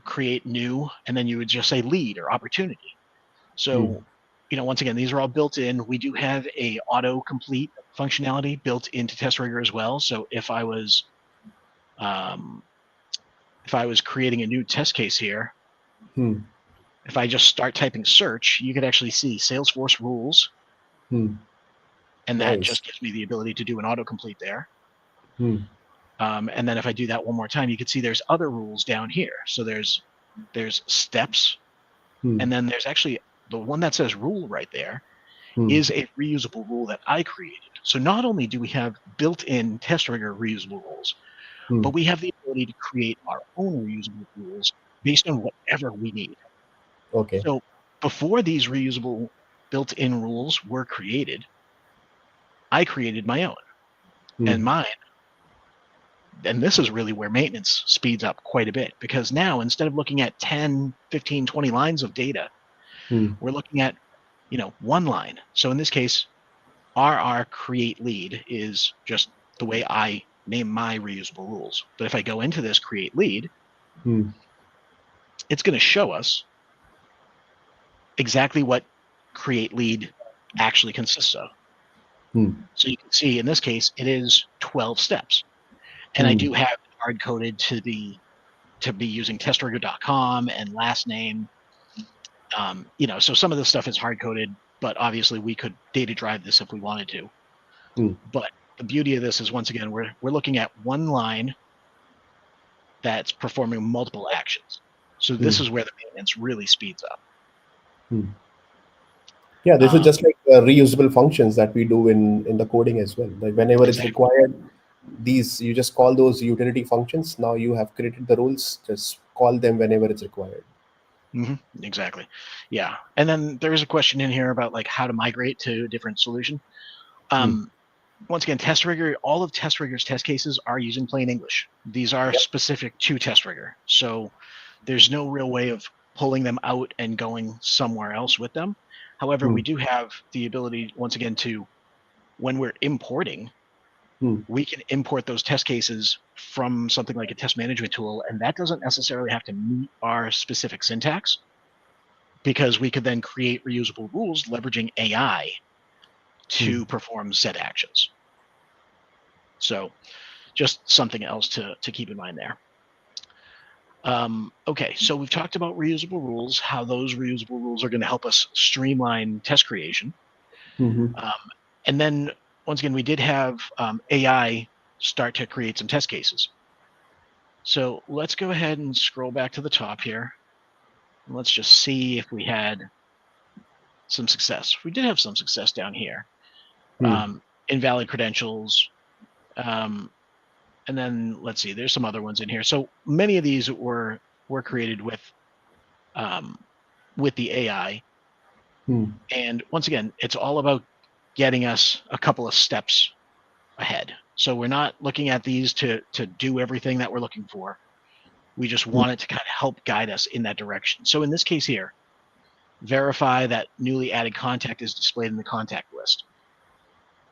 create new, and then you would just say lead or opportunity. So, once again, these are all built in. We do have a auto-complete functionality built into testRigor as well. So if I was creating a new test case here, if I just start typing search, you could actually see Salesforce rules. And that just gives me the ability to do an autocomplete there. And then if I do that one more time, you can see there's other rules down here. So there's steps, and then there's actually the one that says rule right there is a reusable rule that I created. So not only do we have built-in testRigor reusable rules, but we have the ability to create our own reusable rules based on whatever we need. Okay. So before these reusable built-in rules were created, I created my own. And mine, and this is really where maintenance speeds up quite a bit, because now instead of looking at 10, 15, 20 lines of data, we're looking at, one line. So in this case, RR create lead is just the way I name my reusable rules. But if I go into this create lead, it's going to show us exactly what create lead actually consists of. So you can see in this case, it is 12 steps. And I do have hard coded to be using testRigor.com and last name. So some of this stuff is hard coded, but obviously we could data drive this if we wanted to. But the beauty of this is, once again, we're looking at one line that's performing multiple actions. So this is where the maintenance really speeds up. Yeah, this is just like reusable functions that we do in the coding as well. Like whenever it's Exactly. required, these you just call those utility functions. Now you have created the rules. Just call them whenever it's required. Exactly. Yeah. And then there is a question in here about like how to migrate to a different solution. Once again, testRigor, all of testRigor's test cases are using plain English. These are specific to testRigor. So there's no real way of pulling them out and going somewhere else with them. However, we do have the ability, once again, to, when we're importing, we can import those test cases from something like a test management tool, and that doesn't necessarily have to meet our specific syntax, because we could then create reusable rules leveraging AI to perform said actions. So just something else to keep in mind there. Okay, so we've talked about reusable rules, how those reusable rules are going to help us streamline test creation. And then, once again, we did have AI start to create some test cases. So let's go ahead and scroll back to the top here. And let's just see if we had some success. We did have some success down here. Invalid credentials. And then let's see, there's some other ones in here. So many of these were created with the AI. And once again, it's all about getting us a couple of steps ahead. So we're not looking at these to do everything that we're looking for. We just want it to kind of help guide us in that direction. So in this case here, verify that newly added contact is displayed in the contact list.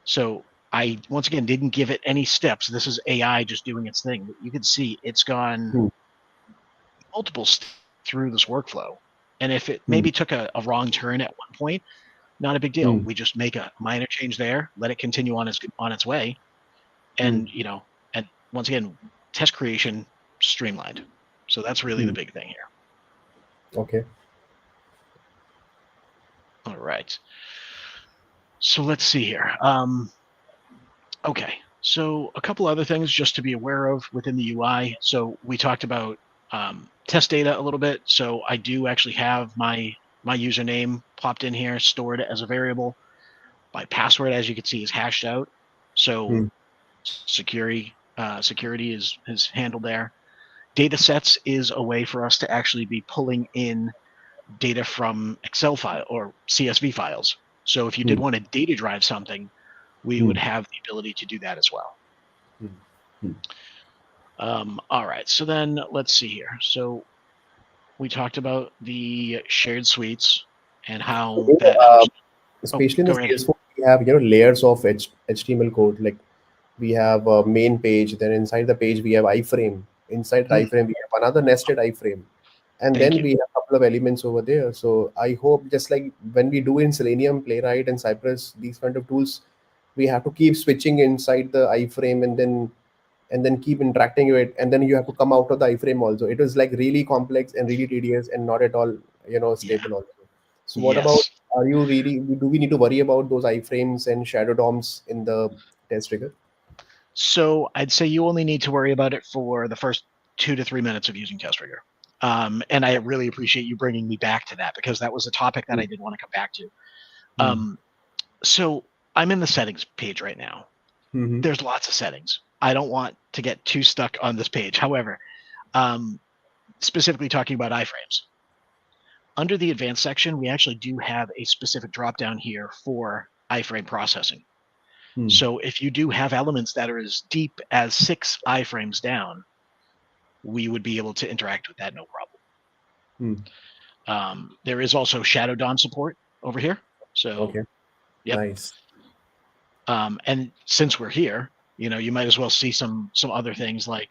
So I, once again, didn't give it any steps. This is AI just doing its thing. But you can see it's gone multiple steps through this workflow. And if it maybe took a wrong turn at one point, not a big deal. We just make a minor change there, let it continue on its way. And, and once again, test creation streamlined. So that's really the big thing here. Okay. All right. So let's see here. Okay. So a couple other things just to be aware of within the UI. So we talked about test data a little bit. So I do actually have my username popped in here, stored as a variable. My password, as you can see, is hashed out. So security is handled there. Data sets is a way for us to actually be pulling in data from Excel file or CSV files. So if you did want to data drive something, we would have the ability to do that as well. All right, so then let's see here. So we talked about the shared suites and how that helps. Especially in Go the right ahead. Salesforce, we have layers of HTML code. Like we have a main page, then inside the page we have iframe. Inside the iframe we have another nested iframe, and Thank then you. we have a couple of elements over there. So I hope, just like when we do in Selenium, Playwright, and Cypress, these kind of tools, we have to keep switching inside the iframe and then keep interacting with it, and then you have to come out of the iframe also. It was like really complex and really tedious and not at all stable also. So what about, Yes. are you really, do we need to worry about those iframes and shadow DOMs in the test trigger? So I'd say you only need to worry about it for the first 2 to 3 minutes of using testRigor. And I really appreciate you bringing me back to that, because that was a topic that I did want to come back to. So I'm in the settings page right now. Mm-hmm. There's lots of settings. I don't want to get too stuck on this page. However, um, specifically talking about iframes, under the advanced section, we actually do have a specific drop down here for iframe processing. Hmm. So if you do have elements that are as deep as 6 iframes down, we would be able to interact with that no problem. Hmm. There is also Shadow DOM support over here. So, Okay. yep. Nice. And since we're here, you might as well see some other things like,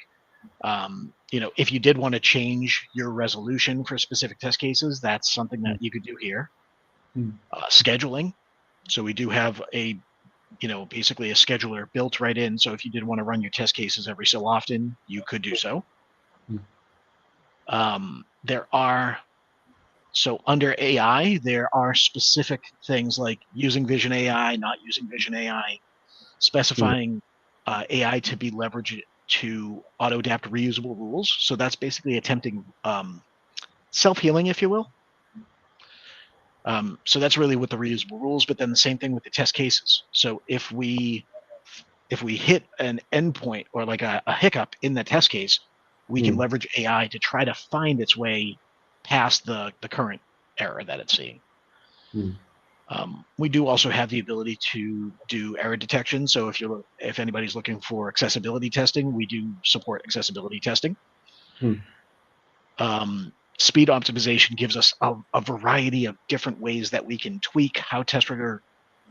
if you did want to change your resolution for specific test cases, that's something that you could do here. Hmm. Scheduling. So we do have basically a scheduler built right in. So if you did want to run your test cases every so often, you could do so. There are So under AI, there are specific things like using Vision AI, not using Vision AI, Hmm. specifying AI to be leveraged to auto adapt reusable rules. So that's basically attempting self healing, if you will. So that's really with the reusable rules, but then the same thing with the test cases. So if we hit an endpoint or like a hiccup in the test case, we can Hmm. leverage AI to try to find its way past the current error that it's seeing. Hmm. We do also have the ability to do error detection. So if anybody's looking for accessibility testing, we do support accessibility testing. Hmm. Speed optimization gives us a variety of different ways that we can tweak how testRigor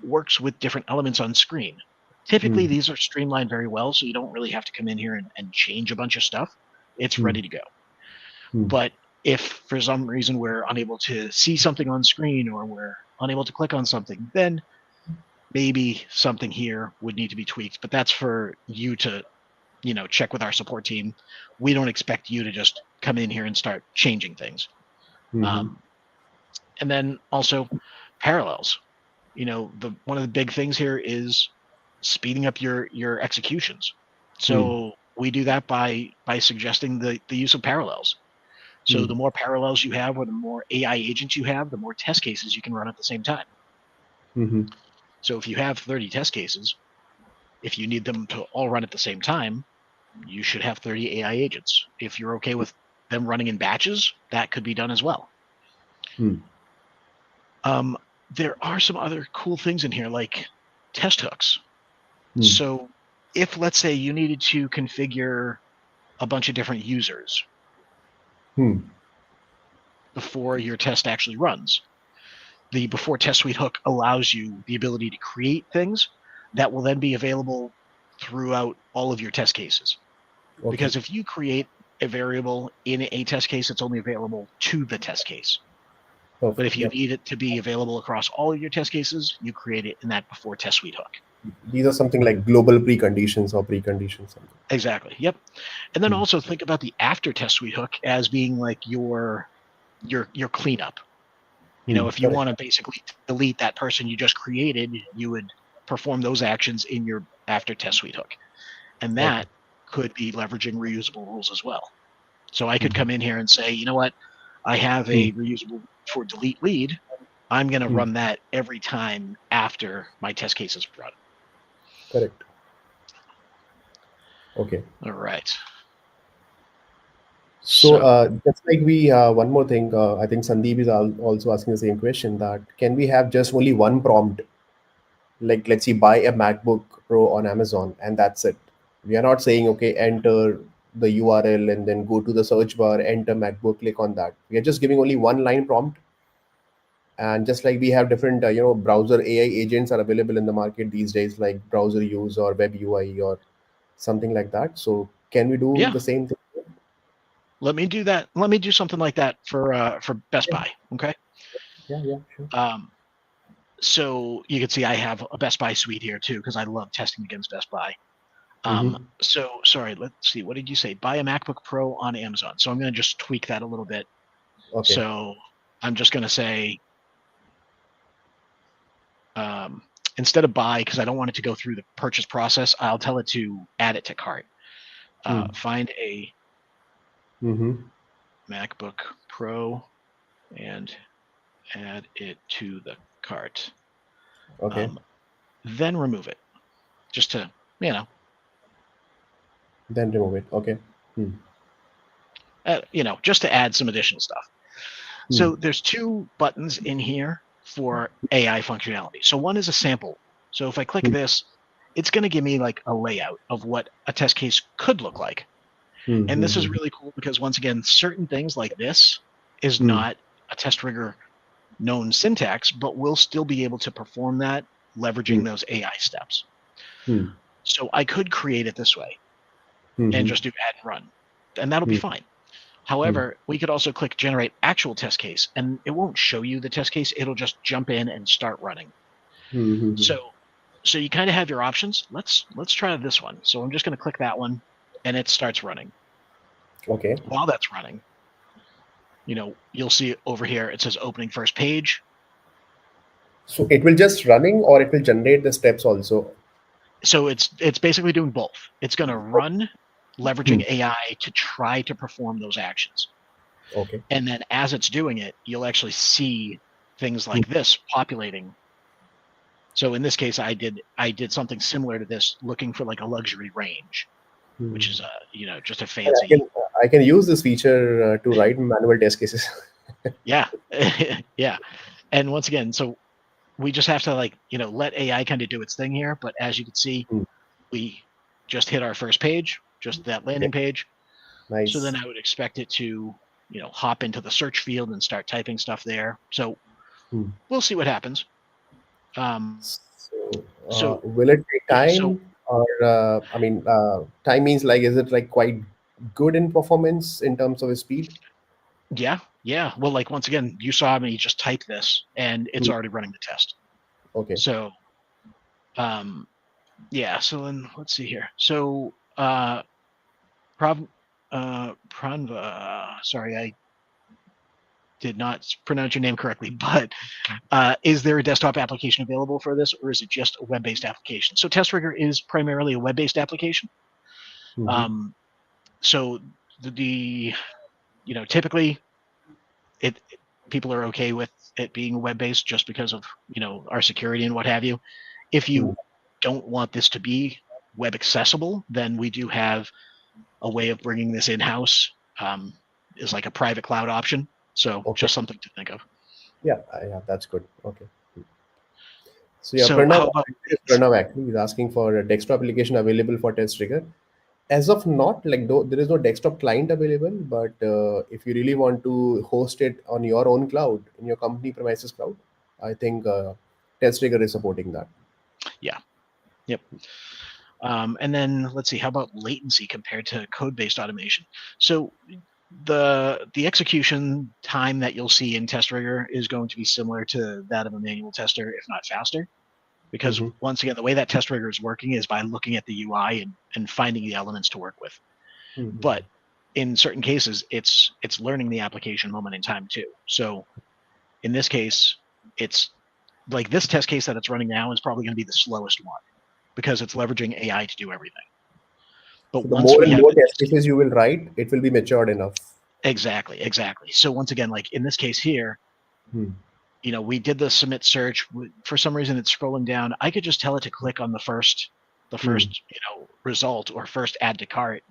works with different elements on screen. Hmm. Typically, these are streamlined very well, so you don't really have to come in here and change a bunch of stuff. It's Hmm. ready to go. Hmm. But if for some reason we're unable to see something on screen or we're unable to click on something, then maybe something here would need to be tweaked. But that's for you to check with our support team. We don't expect you to just come in here and start changing things. Hmm. um, and then also parallels. The one of the big things here is speeding up your executions. Hmm. So we do that by suggesting the use of parallels. So Hmm. the more parallels you have, or the more AI agents you have, the more test cases you can run at the same time. Hmm. So if you have 30 test cases, if you need them to all run at the same time, you should have 30 AI agents. If you're okay with them running in batches, that could be done as well. Hmm. Um, there are some other cool things in here, like test hooks. Hmm. So if, let's say, you needed to configure a bunch of different users Hmm. before your test actually runs, the before test suite hook allows you the ability to create things that will then be available throughout all of your test cases. Okay. Because if you create a variable in a test case, it's only available to the test case. But Perfect. if you Yep. need it to be available across all of your test cases, you create it in that before test suite hook. These are something like global preconditions or preconditions. Something. Exactly. Yep. And then Hmm. also think about the after test suite hook as being like your cleanup. Hmm. If you Correct. want to basically delete that person you just created, you would perform those actions in your after test suite hook. And Okay. that could be leveraging reusable rules as well. So I could Hmm. come in here and say, you know what, I have Hmm. a reusable for delete lead. I'm going to Hmm. run that every time after my test case is run. Correct. Okay. All right. So, So, just like we, one more thing, I think Sandeep is also asking the same question that can we have just only one prompt? Like, let's see, buy a MacBook Pro on Amazon, and that's it. We are not saying, okay, enter the URL and then go to the search bar, enter MacBook, click on that. We are just giving only one line prompt. And just like we have different, browser AI agents are available in the market these days, like browser use or web UI or something like that. So, can we do yeah, the same thing? let me do that. Let me do something like that for Best Yeah, Buy. Okay. yeah, yeah, sure. Um, so you can see I have a Best Buy suite here too because I love testing against Best Buy. Mm-hmm. So sorry, let's see. What did you say? Buy a MacBook Pro on Amazon. So I'm going to just tweak that a little bit. Okay. So I'm just going to say um, instead of buy, because I don't want it to go through the purchase process, I'll tell it to add it to cart. Hmm. Find a Mm-hmm. MacBook Pro and add it to the cart. Okay. Then remove it, just to, Then remove it. Okay. Hmm. just to add some additional stuff. Hmm. So there's two buttons in here for AI functionality. So one is a sample. So if I click Hmm. this, it's going to give me like a layout of what a test case could look like. Hmm. And Hmm. this is Hmm. really cool because once again, certain things like this is Hmm. not a testRigor known syntax, but we'll still be able to perform that Hmm. leveraging those AI steps. Hmm. So I could create it this way Hmm. and Hmm. just do add and run, and that'll be Hmm. fine. Hmm. However, we could also click generate actual test case, and it won't show you the test case. It'll just jump in and start running. Hmm. Hmm. Hmm. So you kind of have your options. Let's try this one. So I'm just going to click that one, and it starts running. Okay. While that's running, you'll see over here it says opening first page. So it will just running, or it will generate the steps also. So it's basically doing both. It's going to run Hmm. leveraging AI to try to perform those actions. Okay. And then as it's doing it, you'll actually see things Hmm. like this populating. So in this case, I did something similar to this, looking for like a luxury range, Hmm. which is just a And fancy. I can use this feature to write manual test cases. Yeah. Yeah. And once again, so we just have to let AI kind of do its thing here. But as you can see, Hmm. we just hit our first page, just that Okay. landing page. So then Nice. I would expect it to, hop into the search field and start typing stuff there. So Hmm. we'll see what happens. Um, So, so will it take yeah, so time, or I mean, time means like, is it like quite good in performance in terms of speed? yeah, yeah. Well, like once again, you saw me just type this, and it's Hmm. already running the test. Okay. So um, yeah. So then let's see here. So Prav, Pranva, sorry, I did not pronounce your name correctly, but is there a desktop application available for this, or is it just a web-based application? So testRigor is primarily a web-based application. Hmm. Um, so the typically it people are okay with it being web-based just because of our security and what have you. If Hmm. you don't want this to be web accessible, then we do have a way of bringing this in-house, is like a private cloud option. So Okay. just something to think of. Yeah. Yeah. That's good. Okay. So yeah, So Pranav, how about this is Pranav actually is asking for a desktop application available for test trigger. As of not, like though there is no desktop client available, but if you really want to host it on your own cloud in your company premises cloud, I think test trigger is supporting that. yeah, yep. And then let's see, how about latency compared to code-based automation? So the execution time that you'll see in testRigor is going to be similar to that of a manual tester, if not faster. Because Mm-hmm. once again, the way that testRigor is working is by looking at the UI and finding the elements to work with. Mm-hmm. But in certain cases, it's learning the application moment in time too. So in this case, it's like this test case that it's running now is probably going to be the slowest one because it's leveraging AI to do everything. But So the once more we and have more it, test cases you will write, it will be matured enough. exactly. So once again, like in this case here, Hmm. we did the submit search. For some reason, it's scrolling down. I could just tell it to click on the Hmm. first, result or first add to cart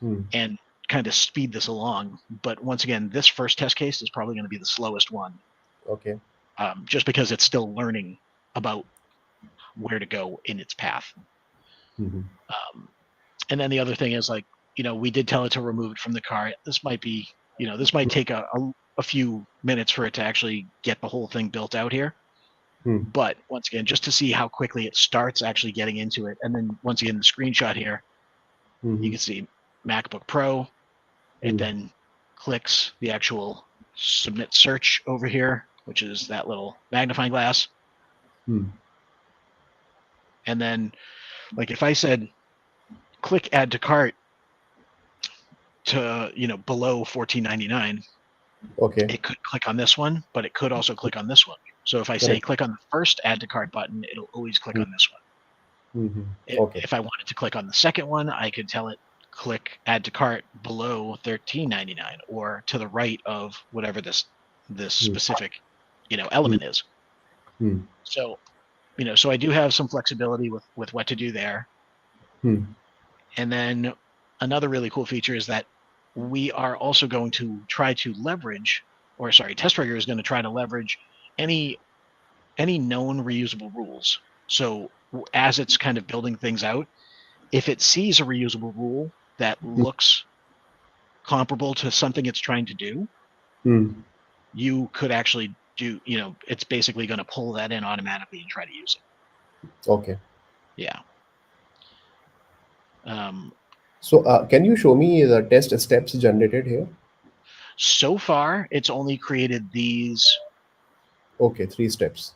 Hmm. and kind of speed this along. But once again, this first test case is probably going to be the slowest one, Okay. just because it's still learning about where to go in its path. Hmm. Um, and then the other thing is like, we did tell it to remove it from the cart. This might take a few minutes for it to actually get the whole thing built out here. Hmm. But once again, just to see how quickly it starts actually getting into it. And then once again, the screenshot here, you Hmm. can see MacBook Pro. It Hmm. then clicks the actual submit search over here, which is that little magnifying glass. Hmm. And then like if I said click add to cart to, below 14.99, Okay. it could click on this one, but it could also click on this one. So if I say Correct. click on the first add to cart button, it'll always click Hmm. on this one. Hmm. Okay. If I wanted to click on the second one, I could tell it click add to cart below 13.99 or to the right of whatever this Hmm. specific Hmm. element is. Hmm. So so I do have some flexibility with what to do there. And then another really cool feature is that we are also going to try to leverage, or sorry, testRigor is going to try to leverage any known reusable rules. So as it's kind of building things out, if it sees a reusable rule that looks comparable to something it's trying to do, you could actually do, it's basically going to pull that in automatically and try to use it. Okay. Yeah. So can you show me the test steps generated here? So far, it's only created these. Okay, 3 steps.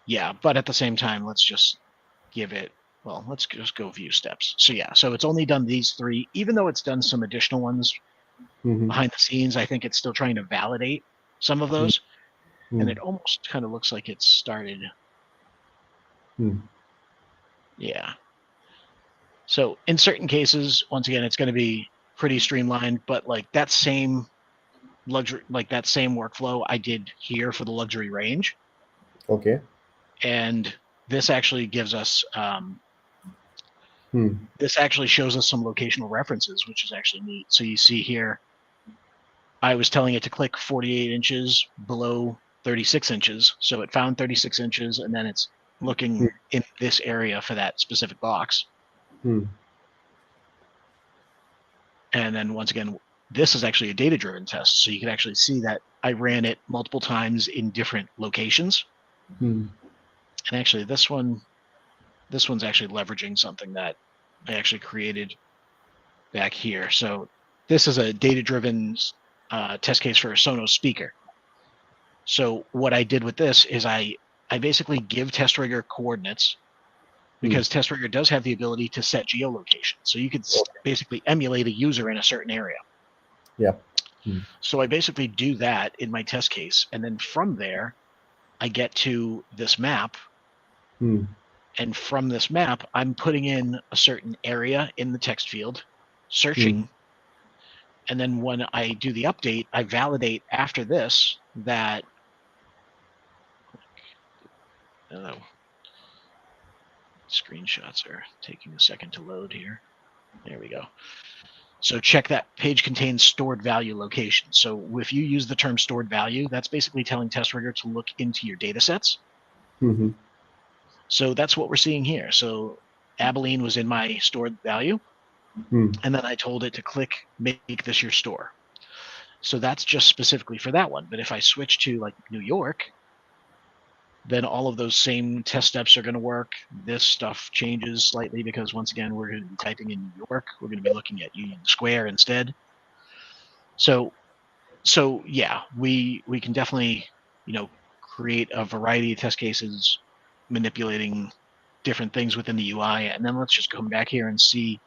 Yeah, but at the same time, let's just give it, well, let's just go view steps. So yeah, so it's only done these 3, even though it's done some additional ones behind the scenes. I think it's still trying to validate some of those. And it almost kind of looks like it's started. Yeah. So in certain cases, once again, it's going to be pretty streamlined, but like that same luxury, like that same workflow I did here for the luxury range. Okay. And this actually gives us, this actually shows us some locational references, which is actually neat. So you see here, I was telling it to click 48 inches below 36 inches. So it found 36 inches, and then it's looking in this area for that specific box. And then once again, this is actually a data-driven test. So you can actually see that I ran it multiple times in different locations. And actually this one's actually leveraging something that I actually created back here. So this is a data-driven test case for a Sonos speaker. So what I did with this is I basically give testRigor coordinates, because testRigor does have the ability to set geolocation. So you could basically emulate a user in a certain area. Yeah. So I basically do that in my test case. And then from there, I get to this map. And from this map, I'm putting in a certain area in the text field, searching. And then when I do the update, I validate after this that, screenshots are taking a second to load here. There we go. So check that page contains stored value location. So if you use the term stored value, that's basically telling testRigor to look into your data sets. So that's what we're seeing here. So Abilene was in my stored value. And then I told it to click, make this your store. So that's just specifically for that one. But if I switch to like New York, then all of those same test steps are going to work. This stuff changes slightly because once again, we're going to be typing in New York. We're going to be looking at Union Square instead. So yeah, we can definitely, create a variety of test cases manipulating different things within the UI. And then let's just come back here and see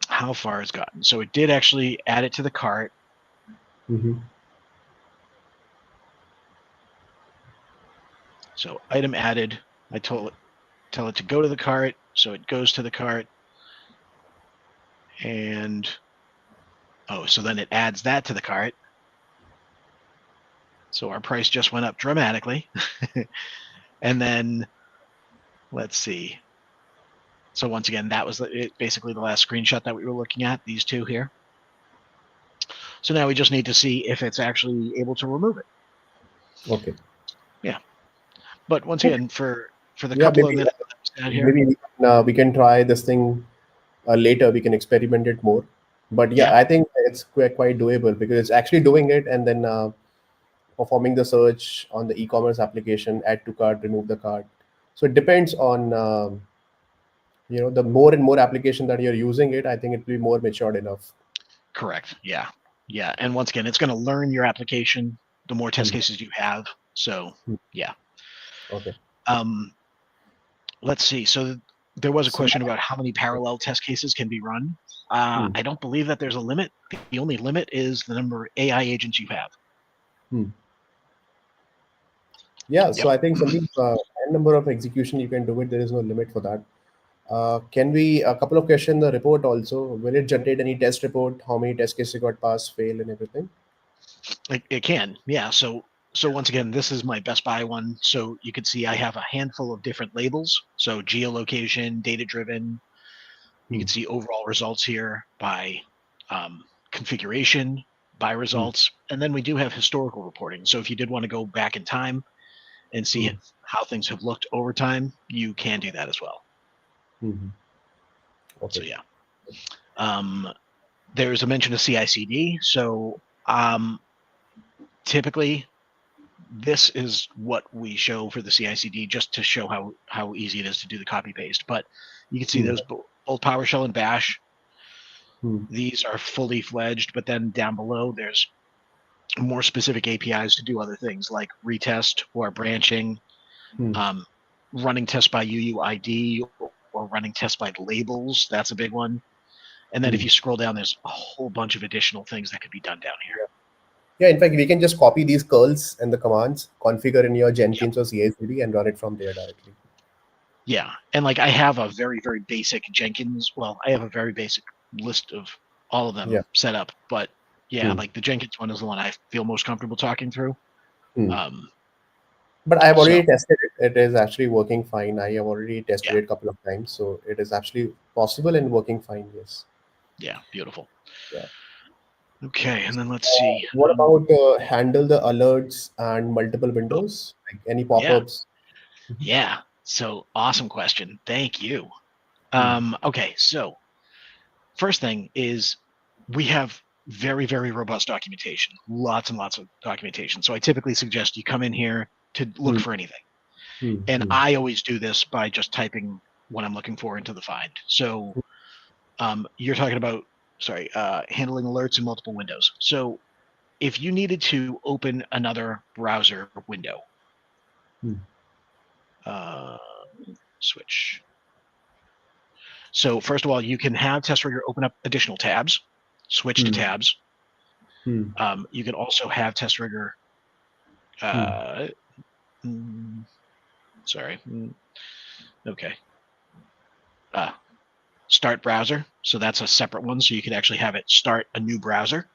how far it's gotten. So it did actually add it to the cart. So item added, I tell it to go to the cart. So it goes to the cart. And, so then it adds that to the cart. So our price just went up dramatically. And then let's see. So once again, that was basically the last screenshot that we were looking at, these two here. So now we just need to see if it's actually able to remove it. Okay. Yeah. But once again, for the couple of minutes here, maybe we can try this thing later. We can experiment it more. But yeah, I think it's quite doable because it's actually doing it and then performing the search on the e-commerce application, add to cart, remove the cart. So it depends on the more and more application that you're using it. I think it will be more matured enough. Correct. Yeah. And once again, it's going to learn your application the more test cases you have. So yeah. Okay. Let's see. So there was a question about how many parallel test cases can be run. I don't believe that there's a limit. The only limit is the number of AI agents you have. Yeah, so I think something number of execution you can do it. There is no limit for that. Can we a couple of questions the report also? Will it generate any test report? How many test cases got passed, fail, and everything? It can, yeah. So So once again, this is my Best Buy one. So you can see I have a handful of different labels. So geolocation, data driven. You can see overall results here by configuration, by results, and then we do have historical reporting. So if you did want to go back in time and see how things have looked over time, you can do that as well. Okay. So yeah. There's a mention of CI/CD. So typically, this is what we show for the CI/CD, just to show how easy it is to do the copy paste. But you can see those both PowerShell and Bash. These are fully fledged, but then down below there's more specific APIs to do other things like retest or branching, running tests by UUID or running tests by labels. That's a big one. And then if you scroll down, there's a whole bunch of additional things that could be done down here. Yeah, in fact, we can just copy these curls and the commands, configure in your Jenkins or CI/CD, and run it from there directly. Yeah, and like I have a very, very basic Jenkins. Well, I have a very basic list of all of them set up, but yeah, like the Jenkins one is the one I feel most comfortable talking through. But I have already tested it. It is actually working fine. I have already tested it a couple of times, so it is actually possible and working fine. Yes. Yeah, beautiful. Yeah. Okay, and then let's see. What about handle the alerts and multiple windows, like any pop-ups? Yeah. So awesome question. Thank you. Okay, so first thing is we have very, very robust documentation, lots and lots of documentation. So I typically suggest you come in here to look for anything. And I always do this by just typing what I'm looking for into the find. So you're talking about, handling alerts in multiple windows. So if you needed to open another browser window, switch. So first of all, you can have testRigor open up additional tabs, switch to tabs. You can also have testRigor. Okay. Start browser. So that's a separate one. So you can actually have it start a new browser.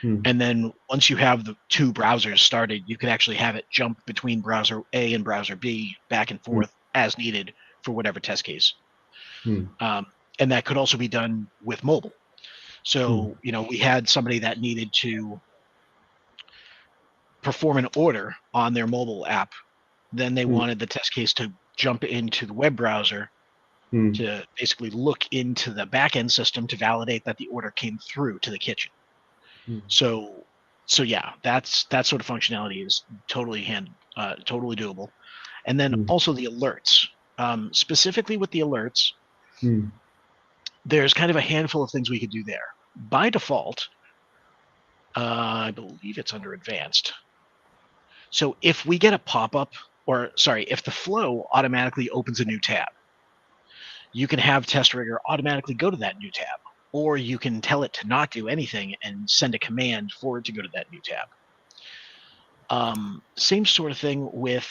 And then once you have the two browsers started, you can actually have it jump between browser A and browser B back and forth as needed for whatever test case. And that could also be done with mobile. So, we had somebody that needed to perform an order on their mobile app. Then they wanted the test case to jump into the web browser to basically look into the backend system to validate that the order came through to the kitchen. So yeah, that sort of functionality is totally totally doable. And then also the alerts, specifically with the alerts, there's kind of a handful of things we could do there. By default, I believe it's under advanced. So if we get a pop-up, if the flow automatically opens a new tab, you can have testRigor automatically go to that new tab, or you can tell it to not do anything and send a command for it to go to that new tab. Same sort of thing with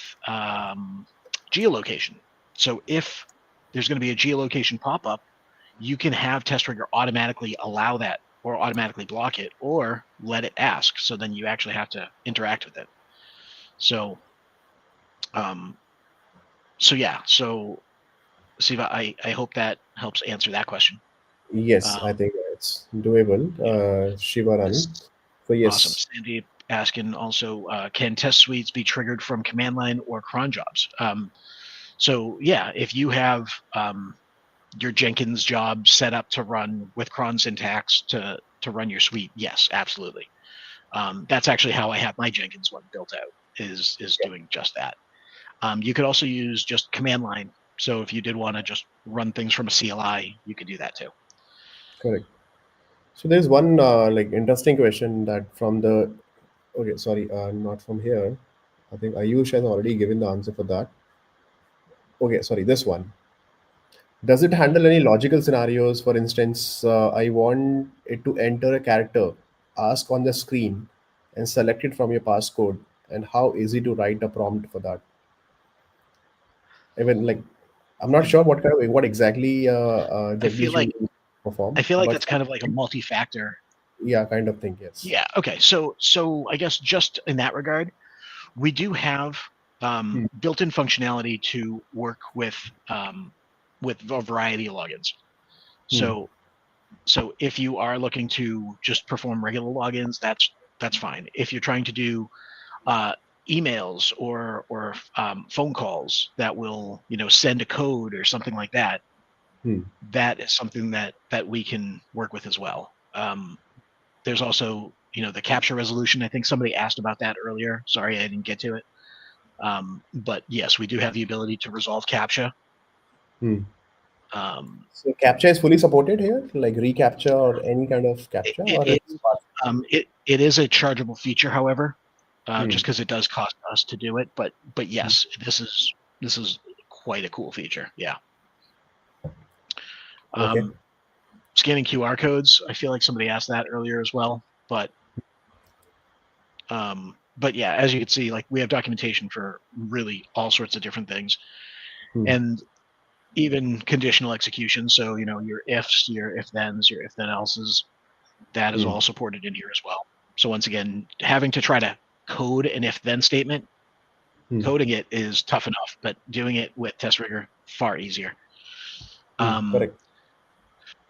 geolocation. So if there's going to be a geolocation pop-up, you can have testRigor automatically allow that or automatically block it or let it ask. So then you actually have to interact with it. So, yeah. So, Siva, I hope that helps answer that question. Yes, I think it's doable. Shiva running. So yes. Awesome. Sandy asking also, can test suites be triggered from command line or cron jobs? So yeah, if you have your Jenkins job set up to run with cron syntax to run your suite, yes, absolutely. That's actually how I have my Jenkins one built out, is doing just that. You could also use just command line. So if you did want to just run things from a CLI, you could do that too. Correct. So there's one interesting question that from the not from here. I think Ayush has already given the answer for that. Okay, sorry, this one. Does it handle any logical scenarios? For instance, I want it to enter a character, ask on the screen, and select it from your passcode. And how easy to write a prompt for that? Even I'm not sure what exactly Jagdish will perform. I feel like that's kind of like a multi-factor. Yeah, kind of thing. Yes. Yeah. Okay. So I guess just in that regard, We do have built-in functionality to work with a variety of logins. So if you are looking to just perform regular logins, that's fine. If you're trying to do emails or phone calls that will send a code or something like that, that is something that we can work with as well. There's also the capture resolution. I think somebody asked about that earlier. Sorry, I didn't get to it. But yes, we do have the ability to resolve CAPTCHA. So CAPTCHA is fully supported here, like reCAPTCHA or any kind of CAPTCHA, or it's it is a chargeable feature, however, just because it does cost us to do it. But yes, this is quite a cool feature. Yeah. okay. Scanning QR codes. I feel like somebody asked that earlier as well, but yeah, as you can see, like we have documentation for really all sorts of different things, and even conditional execution. So your ifs, your if thens, your if then else's, that is all supported in here as well. So once again, having to try to code an if then statement, coding it is tough enough, but doing it with testRigor, far easier. Correct.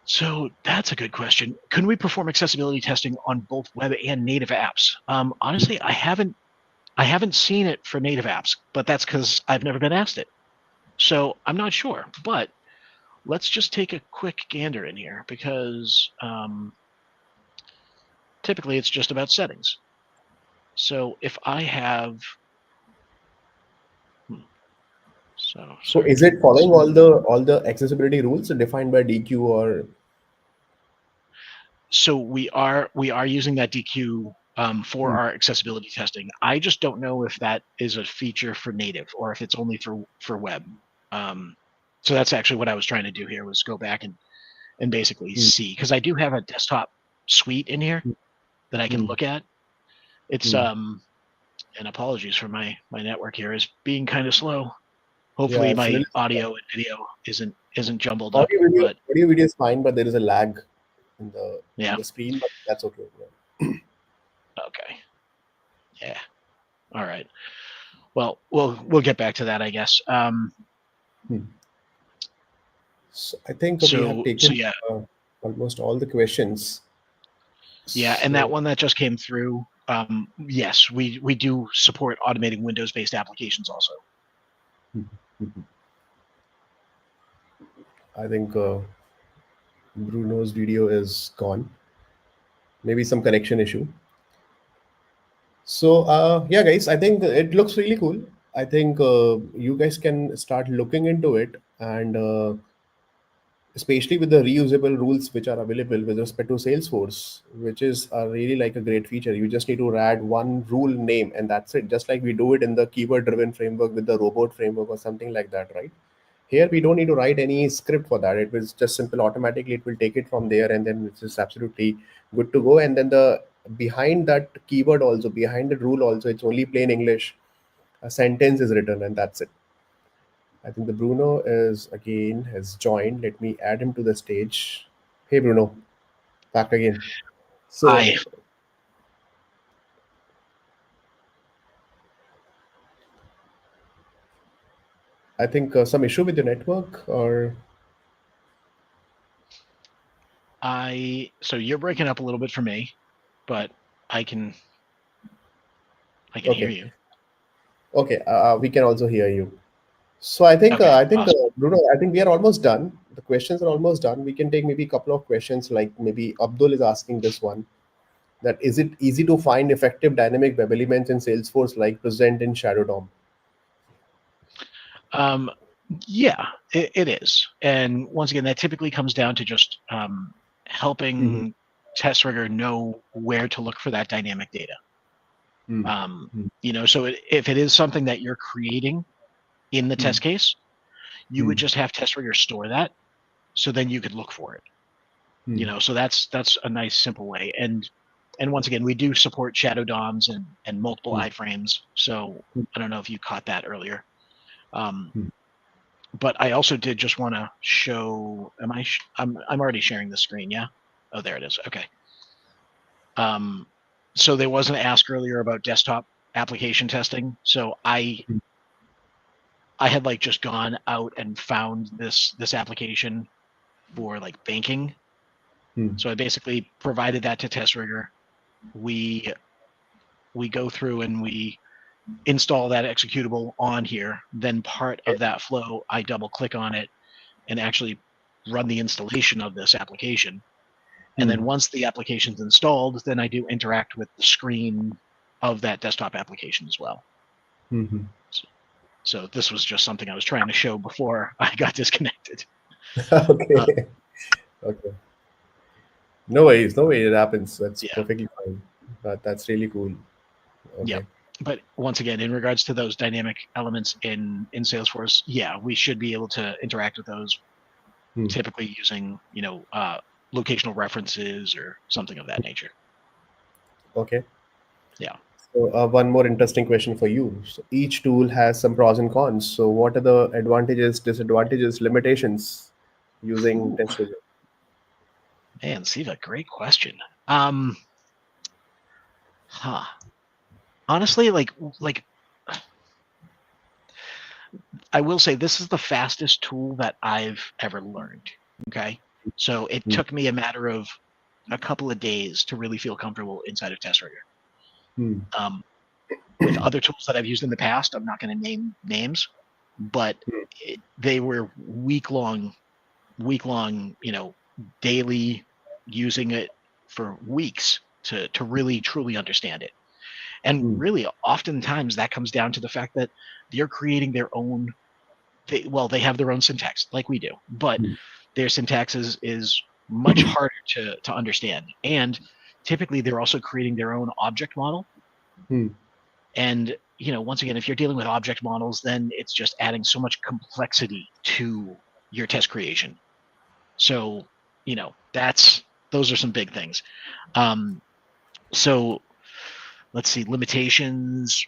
So that's a good question. Can we perform accessibility testing on both web and native apps? Honestly, I haven't seen it for native apps, but that's because I've never been asked it. So I'm not sure, but let's just take a quick gander in here because typically it's just about settings. So if I have, so is it following all the accessibility rules defined by DQ or? So we are using that DQ for our accessibility testing. I just don't know if that is a feature for native or if it's only for web. So that's actually what I was trying to do here, was go back and basically see, because I do have a desktop suite in here that I can look at. It's and apologies for my network here is being kind of slow. Hopefully Yeah, my audio and video isn't jumbled up. But audio video is fine, but there is a lag in the screen, but that's okay. Yeah. Okay. Yeah. All right. Well, we'll get back to that, I guess. So I think we have taken almost all the questions. Yeah, and that one that just came through, yes, we do support automating Windows-based applications also. I think Bruno's video is gone. Maybe some connection issue. So yeah, guys, I think it looks really cool. I think you guys can start looking into it, and especially with the reusable rules which are available with respect to Salesforce, which is really like a great feature. You just need to add one rule name, and that's it. Just like we do it in the keyword-driven framework with the robot framework or something like that, right? Here we don't need to write any script for that. It was just simple automatically. It will take it from there, and then it's just absolutely good to go. And then the behind that keyword also, behind the rule also, it's only plain English. A sentence is written, and that's it. I think the Bruno has joined. Let me add him to the stage. Hey Bruno, back again. Hi. So I think some issue with the network, or so you're breaking up a little bit for me, but I can hear you. Okay, we can also hear you. So I think awesome. Bruno, I think we are almost done. The questions are almost done. We can take maybe a couple of questions. Like maybe Abdul is asking this one: that is it easy to find effective dynamic web elements in Salesforce like present in Shadow DOM? Yeah, it is. And once again, that typically comes down to just helping testRigor know where to look for that dynamic data. So if it is something that you're creating in the test case, you would just have testRigor store that, so then you could look for it. So that's a nice simple way. And once again, we do support shadow DOMs and multiple iframes. So I don't know if you caught that earlier. But I also did just want to show. I'm already sharing the screen. Yeah. Oh, there it is. Okay. So there was an ask earlier about desktop application testing. So I had like just gone out and found this application for like banking. So I basically provided that to testRigor. We go through and we install that executable on here. Then part of that flow, I double click on it and actually run the installation of this application. And then once the application's installed, then I do interact with the screen of that desktop application as well. So this was just something I was trying to show before I got disconnected. Okay. Okay. No worries. No way. It happens. That's Yeah. perfectly fine. That's really cool. Okay. Yeah. But once again, in regards to those dynamic elements in Salesforce, yeah, we should be able to interact with those typically using, locational references or something of that nature. Okay. Yeah. So one more interesting question for you. So each tool has some pros and cons. So what are the advantages, disadvantages, limitations using Ooh, testRigor? man, Siva, great question. Honestly, like I will say this is the fastest tool that I've ever learned. Okay. So it took me a matter of a couple of days to really feel comfortable inside of testRigor. With other tools that I've used in the past, I'm not going to name names, but they were week long, daily using it for weeks to really truly understand it. And really, oftentimes that comes down to the fact that they're creating their own. They have their own syntax like we do, but their syntax is much harder to understand. And typically, they're also creating their own object model. And once again, if you're dealing with object models, then it's just adding so much complexity to your test creation. So those are some big things. So let's see, limitations.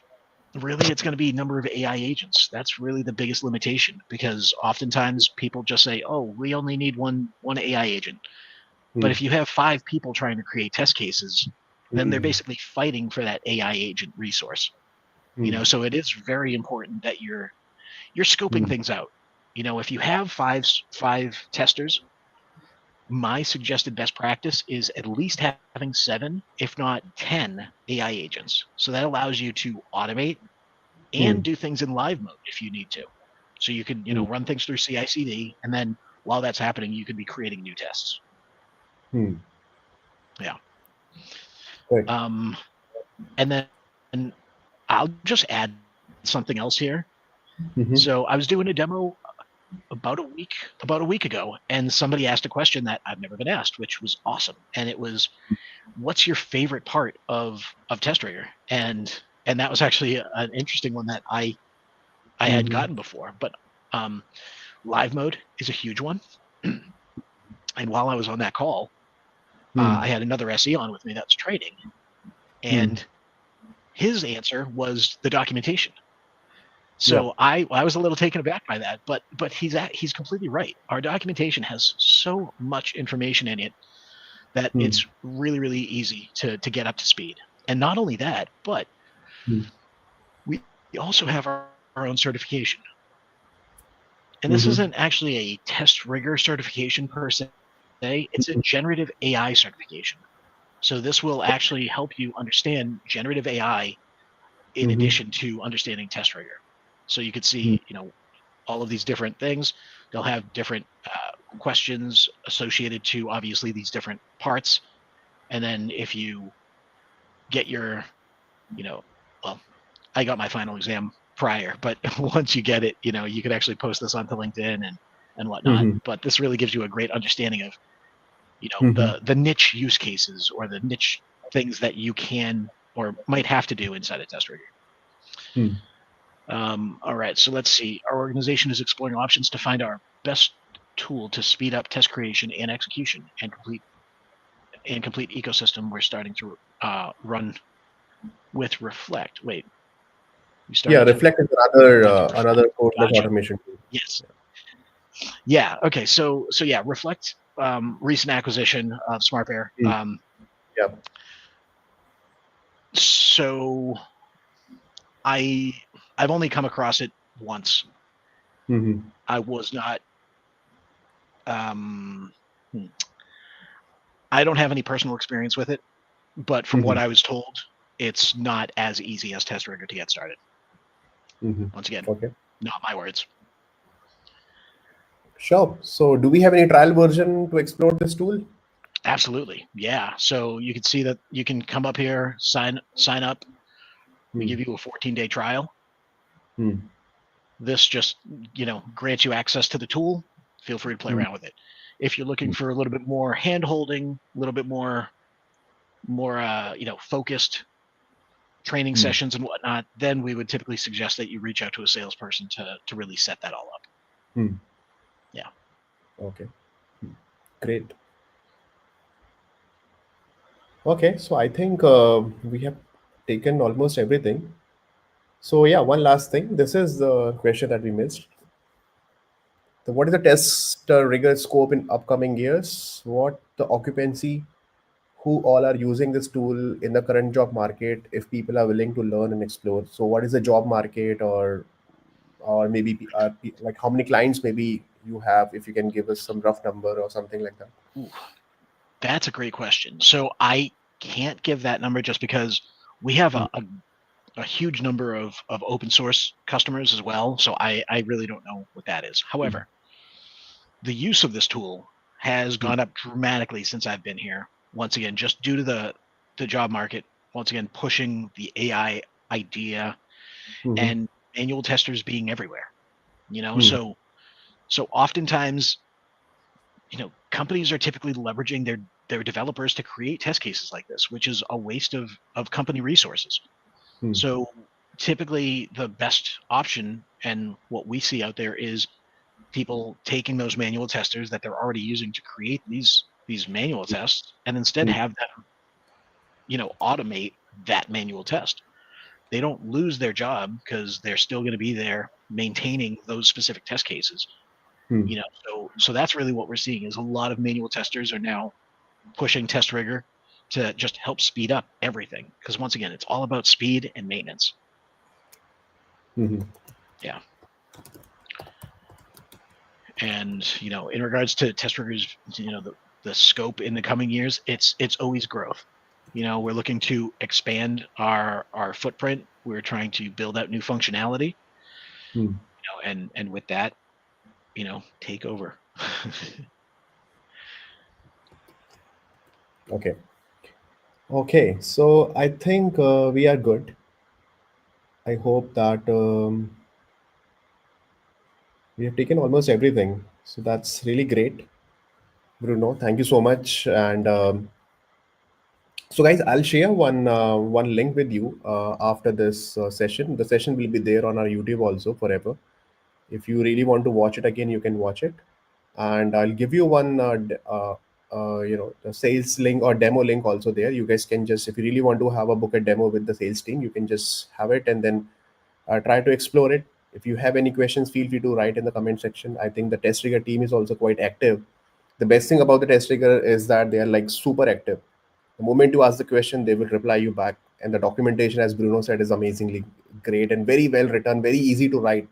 Really, it's going to be number of AI agents. That's really the biggest limitation, because oftentimes people just say, "Oh, we only need one AI agent." But if you have 5 people trying to create test cases, then they're basically fighting for that AI agent resource. So it is very important that you're scoping things out. If you have five testers, my suggested best practice is at least having 7, if not 10 AI agents. So that allows you to automate and do things in live mode if you need to. So you can, run things through CI/CD, and then while that's happening, you could be creating new tests. Yeah. Right. And then I'll just add something else here. So I was doing a demo about a week ago, and somebody asked a question that I've never been asked, which was awesome. And it was, what's your favorite part of testRigor? And that was actually an interesting one that I had gotten before. But live mode is a huge one. And while I was on that call, I had another SE on with me that's training, and his answer was the documentation. So I was a little taken aback by that, but he's completely right. Our documentation has so much information in it that it's really, really easy to get up to speed. And not only that, but we also have our own certification. And this isn't actually a testRigor certification per se. It's a generative AI certification. So this will actually help you understand generative AI in addition to understanding testRigor. So you could see, all of these different things. They'll have different questions associated to obviously these different parts. And then if you get your, well, I got my final exam prior, but once you get it, you could actually post this onto LinkedIn and whatnot. But this really gives you a great understanding of, the niche use cases or the niche things that you can or might have to do inside a testRigor. All right, so let's see. Our organization is exploring options to find our best tool to speed up test creation and execution and complete ecosystem. We're starting to run with Reflect. Wait, we Yeah, started to Reflect is another codeless Gotcha. automation tool. Yes. Yeah. Okay. So yeah, Reflect, recent acquisition of SmartBear. Yeah. So I've only come across it once. Mm-hmm. I was not. Um, hmm, I don't have any personal experience with it, but from what Mm-hmm. I was told, it's not as easy as testRigor to get started. Mm-hmm. Once again, Okay. not my words. Sure. So, do we have any trial version to explore this tool? Absolutely, yeah. So you can see that you can come up here, sign up. We Hmm. give you a 14-day trial. Hmm. This just grants you access to the tool. Feel free to play Hmm. around with it. If you're looking Hmm. for a little bit more hand holding, a little bit more focused training Hmm. sessions and whatnot, then we would typically suggest that you reach out to a salesperson to really set that all up. Hmm. Yeah. Okay. Great. Okay. So, I think we have taken almost everything. So, yeah, one last thing. This is the question that we missed. What is the test rigor scope in upcoming years? What the occupancy? Who all are using this tool in the current job market? If people are willing to learn and explore, so what is the job market, or maybe like how many clients maybe you have? If you can give us some rough number or something like that. Ooh, that's a great question. So I can't give that number just because we have Hmm. a huge number of open source customers as well. So I really don't know what that is. Hmm. However, the use of this tool has Hmm. gone up dramatically since I've been here. Once again, just due to the job market, once again pushing the AI idea Hmm. and manual testers being everywhere. Hmm. So oftentimes, companies are typically leveraging their developers to create test cases like this, which is a waste of company resources. Hmm. So typically the best option and what we see out there is people taking those manual testers that they're already using to create these manual tests and instead Hmm. have them automate that manual test. They don't lose their job because they're still going to be there maintaining those specific test cases. Hmm. So that's really what we're seeing is a lot of manual testers are now pushing testRigor to just help speed up everything because once again it's all about speed and maintenance. Hmm. Yeah. And in regards to testRigor's the scope in the coming years, it's always growth. We're looking to expand our footprint. We're trying to build out new functionality, Hmm. and with that, take over. Okay. Okay. So I think we are good. I hope that we have taken almost everything. So that's really great, Bruno. Thank you so much. And so, guys, I'll share one link with you after this session. The session will be there on our YouTube also forever. If you really want to watch it again, you can watch it. And I'll give you one, the sales link or demo link also there. You guys can just, if you really want to have a book a demo with the sales team, you can just have it and then try to explore it. If you have any questions, feel free to write in the comment section. I think the test rigger team is also quite active. The best thing about the test rigger is that they are like super active. The moment you ask the question, they will reply you back. And the documentation, as Bruno said, is amazingly great and very well written, very easy to write,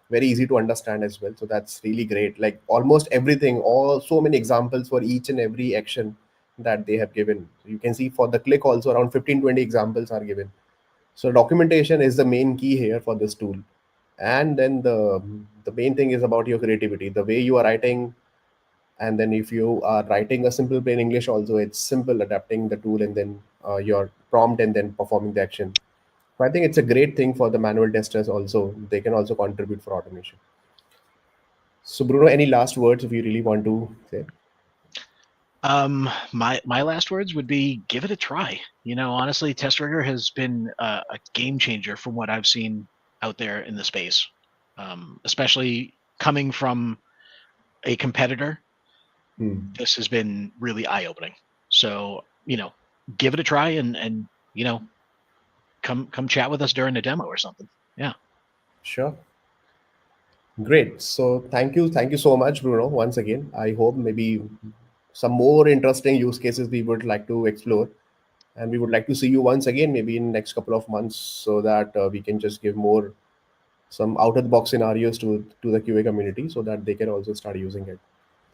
very easy to understand as well. So that's really great. Like almost everything, all so many examples for each and every action that they have given. You can see for the click also around 15-20 examples are given. So documentation is the main key here for this tool. And then the main thing is about your creativity, the way you are writing. And then if you are writing a simple plain English also, it's simple adapting the tool and then your prompt and then performing the action. So I think it's a great thing for the manual testers also. They can also contribute for automation. So Bruno, any last words if you really want to say? My last words would be give it a try. Honestly, testRigor has been a game changer from what I've seen out there in the space, especially coming from a competitor. Hmm. This has been really eye opening. So give it a try and come chat with us during the demo or something. Yeah. Sure. Great. So thank you so much, Bruno. Once again, I hope maybe some more interesting use cases we would like to explore. and we would like to see you once again, maybe in next couple of months, so that we can just give more some out of the box scenarios to the QA community, so that they can also start using it.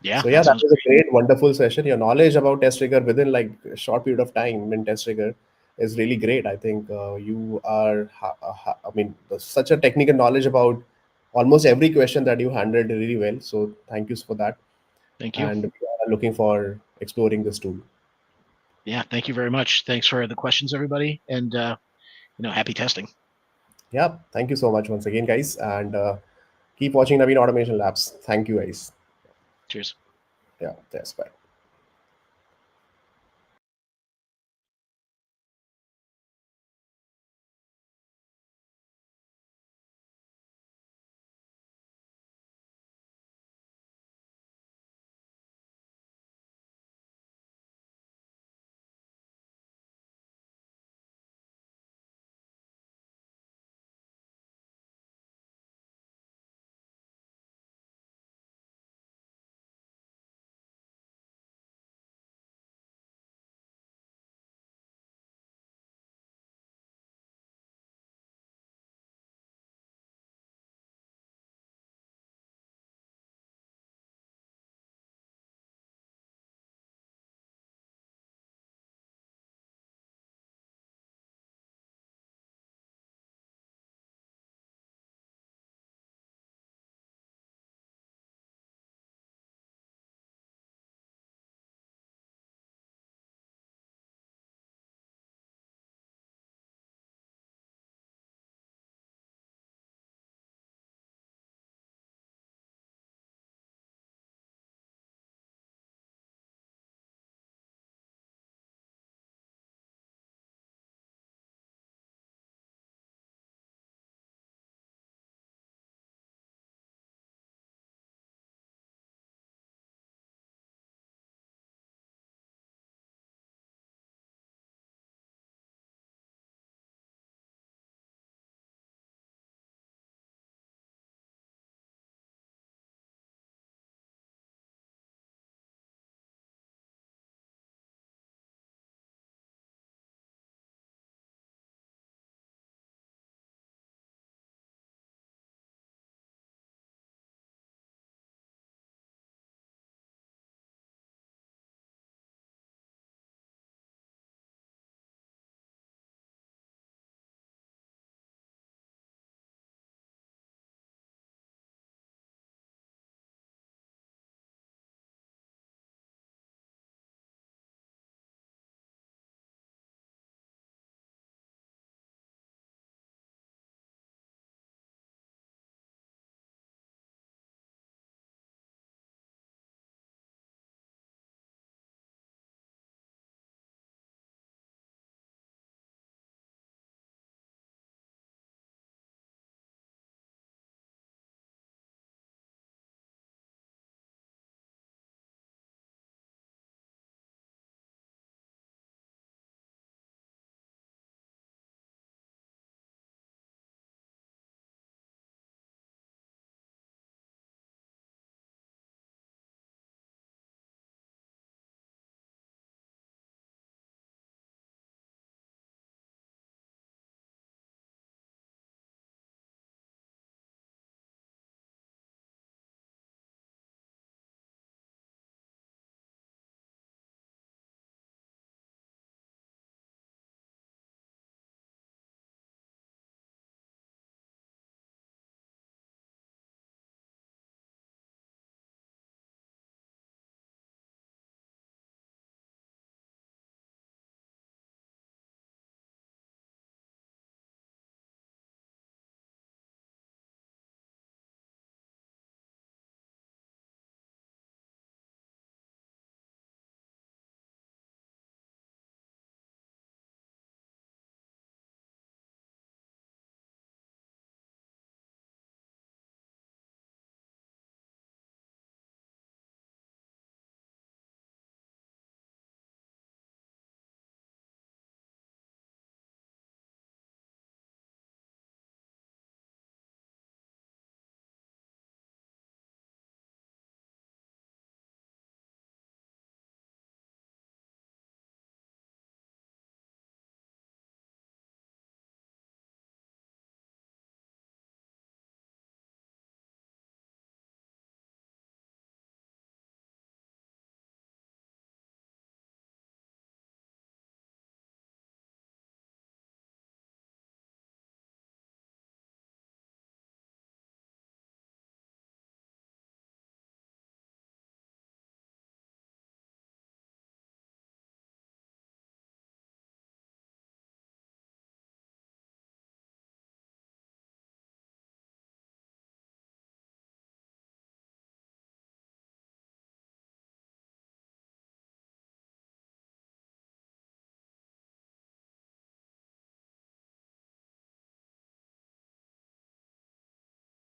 Yeah, So yeah, that that sounds was a great. great, wonderful session. Your knowledge about testRigor within like a short period of time in testRigor is really great. I think you are, I mean, such a technical knowledge about almost every question that you handled really well. So thank you for that, Thank you. and we are looking for exploring this tool. Yeah, thank you very much. Thanks for the questions, everybody, and happy testing. Yeah, thank you so much once again, guys, and keep watching Naveen Automation Labs. Thank you, guys. Cheers. Yeah, yes, bye.